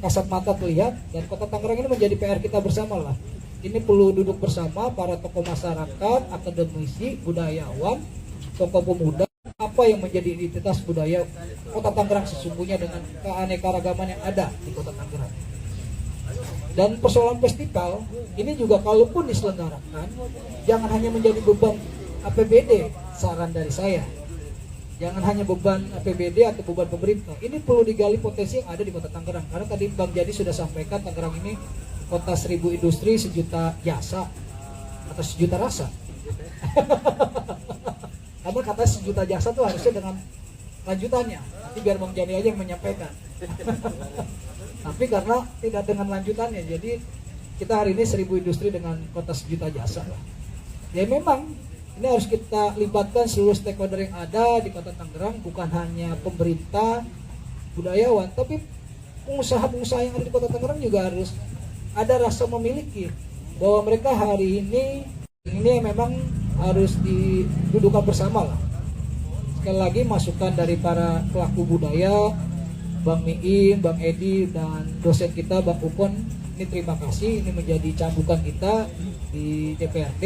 kasat mata terlihat, dan Kota Tangerang ini menjadi PR kita bersama lah. Ini perlu duduk bersama para tokoh masyarakat, akademisi, budayawan, tokoh pemuda, apa yang menjadi identitas budaya Kota Tangerang sesungguhnya dengan keanekaragaman yang ada di Kota Tangerang. Dan persoalan festival ini juga kalaupun diselenggarakan, jangan hanya menjadi beban APBD, saran dari saya. Jangan hanya beban APBD atau beban pemerintah. Ini perlu digali potensi yang ada di Kota Tangerang. Karena tadi Bang Jadi sudah sampaikan, Tangerang ini kota 1000 industri, 1 juta jasa atau 1 juta rasa. Karena kata 1 juta jasa tuh harusnya dengan lanjutannya. Nanti biar Bang Jadi aja yang menyampaikan. Tapi karena tidak dengan lanjutannya, jadi kita hari ini 1000 industri dengan kota 1 juta jasa lah. Ya memang ini harus kita libatkan seluruh stakeholder yang ada di Kota Tangerang, bukan hanya pemerintah, budayawan, tapi pengusaha-pengusaha yang ada di Kota Tangerang juga harus ada rasa memiliki bahwa mereka hari ini memang harus didudukan bersama lah. Sekali lagi masukan dari para pelaku budaya, Bang Miim, Bang Edi, dan dosen kita Bang Upon, ini terima kasih. Ini menjadi cambukan kita di DPRD,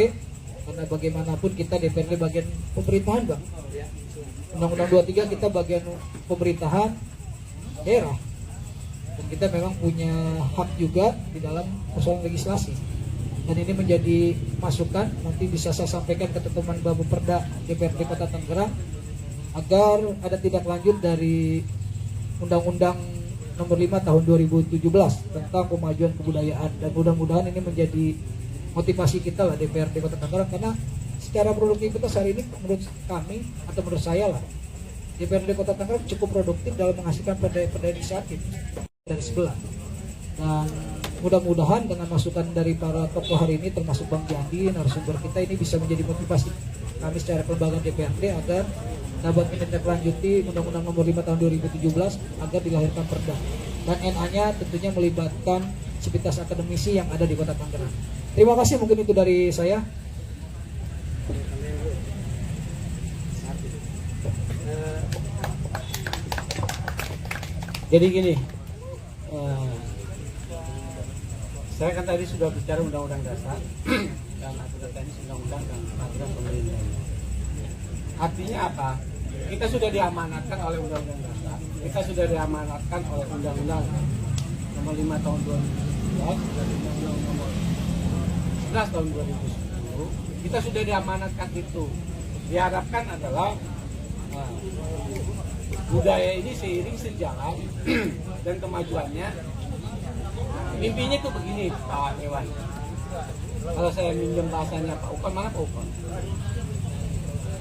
karena bagaimanapun kita DPRD bagian pemerintahan, Bang. Undang-Undang 23 kita bagian pemerintahan daerah, dan kita memang punya hak juga di dalam persoalan legislasi. Dan ini menjadi masukan, nanti bisa saya sampaikan ke teman Babu Perda DPRD Kota Tangerang agar ada tindak lanjut dari Undang-Undang Nomor 5 Tahun 2017 tentang pemajuan kebudayaan. Dan mudah-mudahan ini menjadi motivasi kita lah DPRD Kota Tangerang, karena secara produktivitas hari ini menurut kami atau menurut saya lah, DPRD Kota Tangerang cukup produktif dalam menghasilkan perda inisiatif dari sebelah. Dan mudah-mudahan dengan masukan dari para tokoh hari ini, termasuk Bang Jadi, narasumber kita, ini bisa menjadi motivasi kami secara kelembagaan DPRD agar dapat menindaklanjuti Undang-Undang Nomor 5 Tahun 2017 agar dilahirkan perda. Dan NA-nya tentunya melibatkan sivitas akademisi yang ada di Kota Tangerang. Terima kasih, mungkin itu dari saya. Jadi gini, saya kan tadi sudah bicara Undang-Undang Dasar dan aturan teknis Undang-Undang dan aturan pemerintahan. Artinya apa? Kita sudah diamanatkan oleh Undang-Undang Dasar, kita sudah diamanatkan oleh Undang-Undang Nomor 5 Tahun 2011 dan Undang-Undang Nomor 11 Tahun 2010. Kita sudah diamanatkan itu. Diharapkan adalah budaya ini seiring sejalan dan kemajuannya. Mimpinya itu begini, Pak Dewan. Kalau saya minjem bahasanya Pak Upon, mana Pak Upon?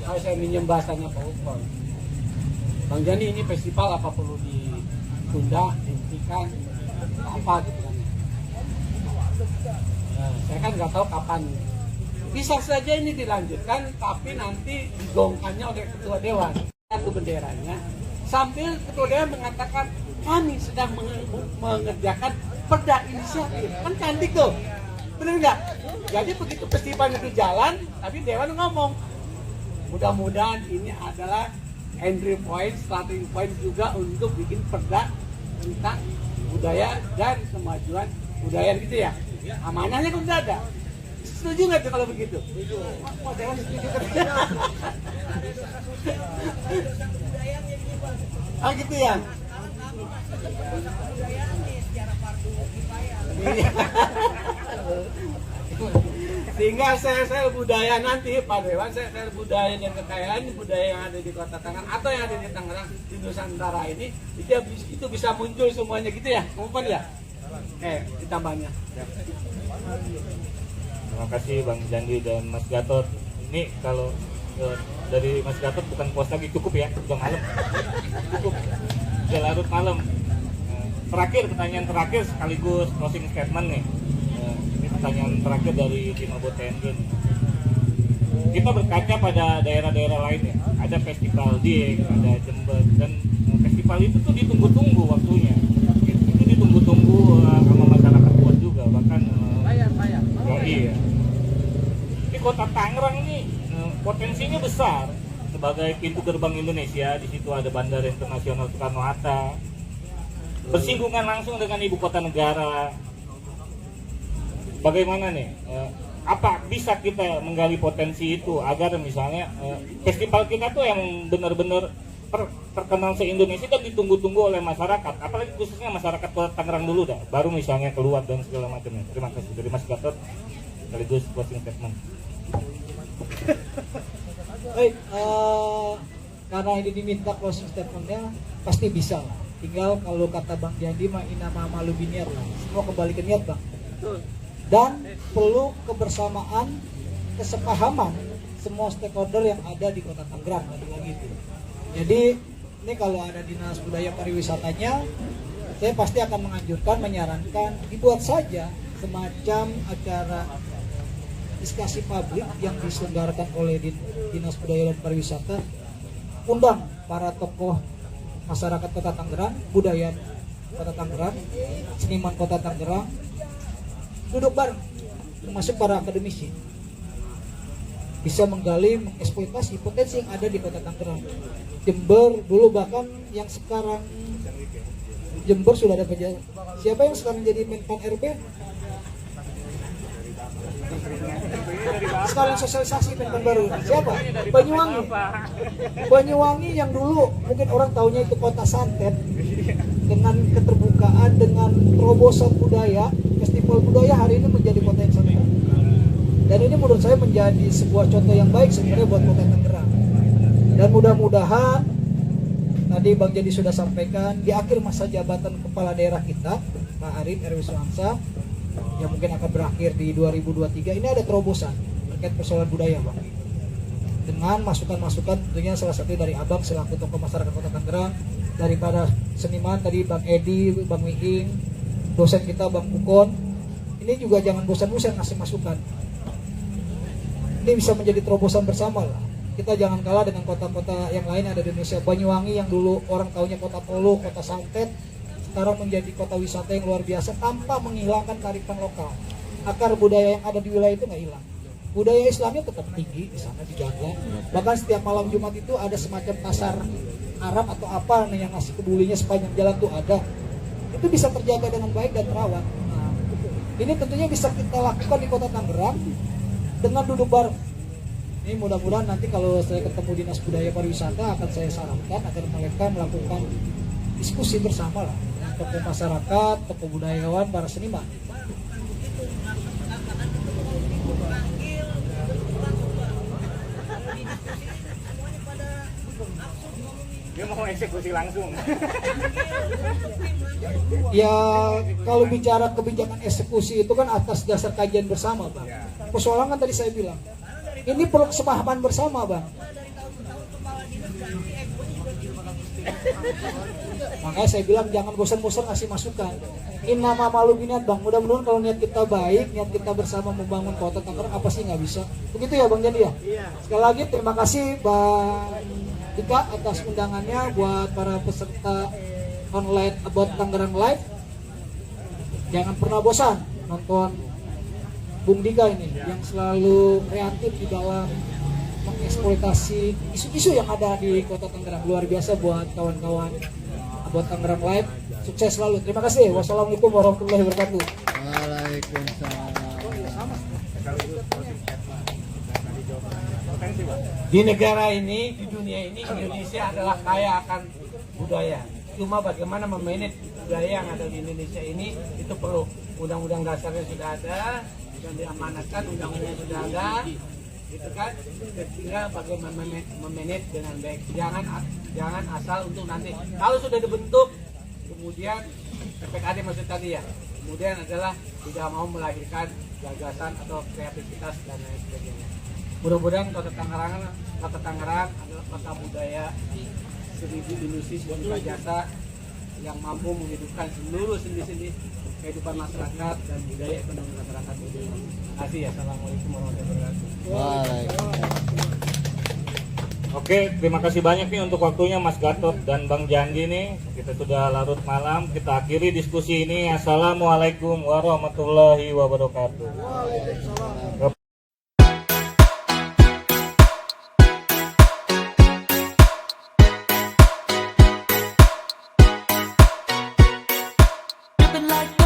Kalau saya minjem bahasanya Pak Upon, Bang Jani, ini festival apa perlu ditunda, dihentikan, apa gitu kan? Nah, saya kan nggak tahu kapan. Bisa saja ini dilanjutkan, tapi nanti digongkannya oleh Ketua Dewan atau benderanya, sambil Ketua Dewan mengatakan kami sedang mengerjakan perda inisiatif. Kan cantik tuh, bener nggak? Jadi begitu festival itu jalan, tapi Dewan ngomong, mudah-mudahan ini adalah entry point, starting point juga untuk bikin perda tentang budaya dan kemajuan budaya gitu ya. Amanahnya kan udah ada. Setuju nggak tuh kalau begitu? Setuju. Oh, Dewan setuju. Ah gitu ya. Sehingga saya budaya nanti Pak Dewan, saya budaya dan kekayaan budaya yang ada di Kota Tangerang atau yang ada di Tangerang di Nusantara ini itu bisa muncul semuanya gitu ya, maupun ya. Ditambahnya. Terima kasih Bang Jandi dan Mas Gatot. Ini kalau dari Mas Gatot bukan puas lagi, cukup ya, udah malam. Cukup, udah larut malam. Terakhir, pertanyaan terakhir sekaligus closing statement nih. pertanyaan terakhir dari tim Abot TNG nih. Kita berkaca pada daerah-daerah lain ya, ada festival Dieng, ada Jember, dan festival itu tuh ditunggu-tunggu waktunya. Itu ditunggu-tunggu sama masyarakat luas juga, bahkan ya, iya. Di kota Tangerang ini potensinya besar sebagai pintu gerbang Indonesia. Di situ ada Bandara Internasional Soekarno-Hatta, bersinggungan langsung dengan ibu kota negara. Bagaimana nih? Apa bisa kita menggali potensi itu agar misalnya festival kita tuh yang benar-benar terkenal se-Indonesia dan ditunggu-tunggu oleh masyarakat, apalagi khususnya masyarakat Kota Tangerang dulu dah, baru misalnya keluar dan segala macamnya. Terima kasih dari Mas Gatot sekaligus closing statement. Baik, karena ini diminta closing statementnya pasti bisa lah. Tinggal kalau kata Bang Jadi mah inama malu biniat lah. Semua kembali ke niat Bang. Dan perlu kebersamaan, kesepahaman semua stakeholder yang ada di Kota Tangerang lagi itu. Jadi ini kalau ada Dinas Budaya Pariwisatanya, saya pasti akan menganjurkan, menyarankan dibuat saja semacam acara diskusi publik yang diselenggarakan oleh Dinas Budaya dan Pariwisata. Undang para tokoh masyarakat Kota Tangerang, budaya Kota Tangerang, seniman Kota Tangerang, duduk bareng, termasuk para akademisi, bisa menggali, mengeksploitasi potensi yang ada di Kota Tangerang. Jember dulu, bahkan yang sekarang Jember sudah ada pejabat. Siapa yang sekarang jadi Menpan RB? Sekarang sosialisasi Menpan baru. Siapa? Banyuwangi. Banyuwangi yang dulu mungkin orang taunya itu kota santet, dengan keterbukaan, dengan terobosan budaya, festival budaya hari ini menjadi kota yang santet. Dan ini menurut saya menjadi sebuah contoh yang baik sebenarnya buat Kota Tangerang. Dan mudah-mudahan tadi Bang Jadi sudah sampaikan di akhir masa jabatan kepala daerah kita, Pak Arif RW Suangsa, yang mungkin akan berakhir di 2023, ini ada terobosan terkait persoalan budaya Bang. Dengan masukan-masukan tentunya salah satu dari Abang selaku tokoh masyarakat Kota Tangerang, daripada seniman tadi Bang Edi, Bang Wiing, dosen kita Bang Pukon. Ini juga jangan bosan-bosan ngasih masukan. Ini bisa menjadi terobosan bersama lah. Kita jangan kalah dengan kota-kota yang lain ada di Indonesia. Banyuwangi yang dulu orang taunya kota polo, kota santet, sekarang menjadi kota wisata yang luar biasa tanpa menghilangkan kearifan lokal. Akar budaya yang ada di wilayah itu nggak hilang. Budaya Islamnya tetap tinggi di sana, dijaga. Bahkan setiap malam Jumat itu ada semacam pasar Arab atau apa yang ngasih kebulinya sepanjang jalan tuh ada. Itu bisa terjaga dengan baik dan terawat. Nah, ini tentunya bisa kita lakukan di Kota Tangerang dengan duduk bareng. Ini mudah-mudahan nanti kalau saya ketemu Dinas Budaya Pariwisata akan saya sarankan agar mereka melakukan diskusi bersama lah, tokoh masyarakat, tokoh budayawan, para seniman. Dia mau eksekusi langsung. Ya kalau bicara kebijakan eksekusi itu kan atas dasar kajian bersama Bang. Persoalan kan tadi saya bilang, ini perlu kesepahaman bersama Bang. Makanya saya bilang jangan bosan-bosan ngasih masukan. Inama malu biniat Bang. Mudah-mudahan kalau niat kita baik, niat kita bersama membangun Kota Tangerang, apa sih nggak bisa. Begitu ya Bang Jadi ya. Sekali lagi terima kasih Bang Dika atas undangannya. Buat para peserta online About Tangerang Live, jangan pernah bosan nonton Bung Dika ini yang selalu kreatif di dalam mengeksploitasi isu-isu yang ada di Kota Tangerang. Luar biasa buat kawan-kawan About Tangerang Live. Sukses selalu. Terima kasih. Wassalamualaikum warahmatullahi wabarakatuh. Di negara ini, di dunia ini, Indonesia adalah kaya akan budaya. Cuma bagaimana memanage budaya yang ada di Indonesia ini, itu perlu. Undang-undang dasarnya sudah ada, yang diamanatkan, undang-undangnya sudah ada, gitu kan. Tinggal bagaimana memanage dengan baik. Jangan asal untuk nanti. Kalau sudah dibentuk, kemudian PPKD maksud tadi ya, kemudian adalah tidak mau melahirkan gagasan atau kreativitas dan lain sebagainya. Mudah-mudahan Kota Tangerang adalah kota budaya, 1000 industri 1000 jasa yang mampu menghidupkan seluruh sendi-sendi kehidupan masyarakat dan budaya ekonomi masyarakat itu. Terima kasih. Assalamualaikum warahmatullahi wabarakatuh. Oke, terima kasih banyak nih untuk waktunya Mas Gatot dan Bang Jandi nih. Kita sudah larut malam, kita akhiri diskusi ini. Assalamualaikum warahmatullahi wabarakatuh. Waalaikumsalam. Like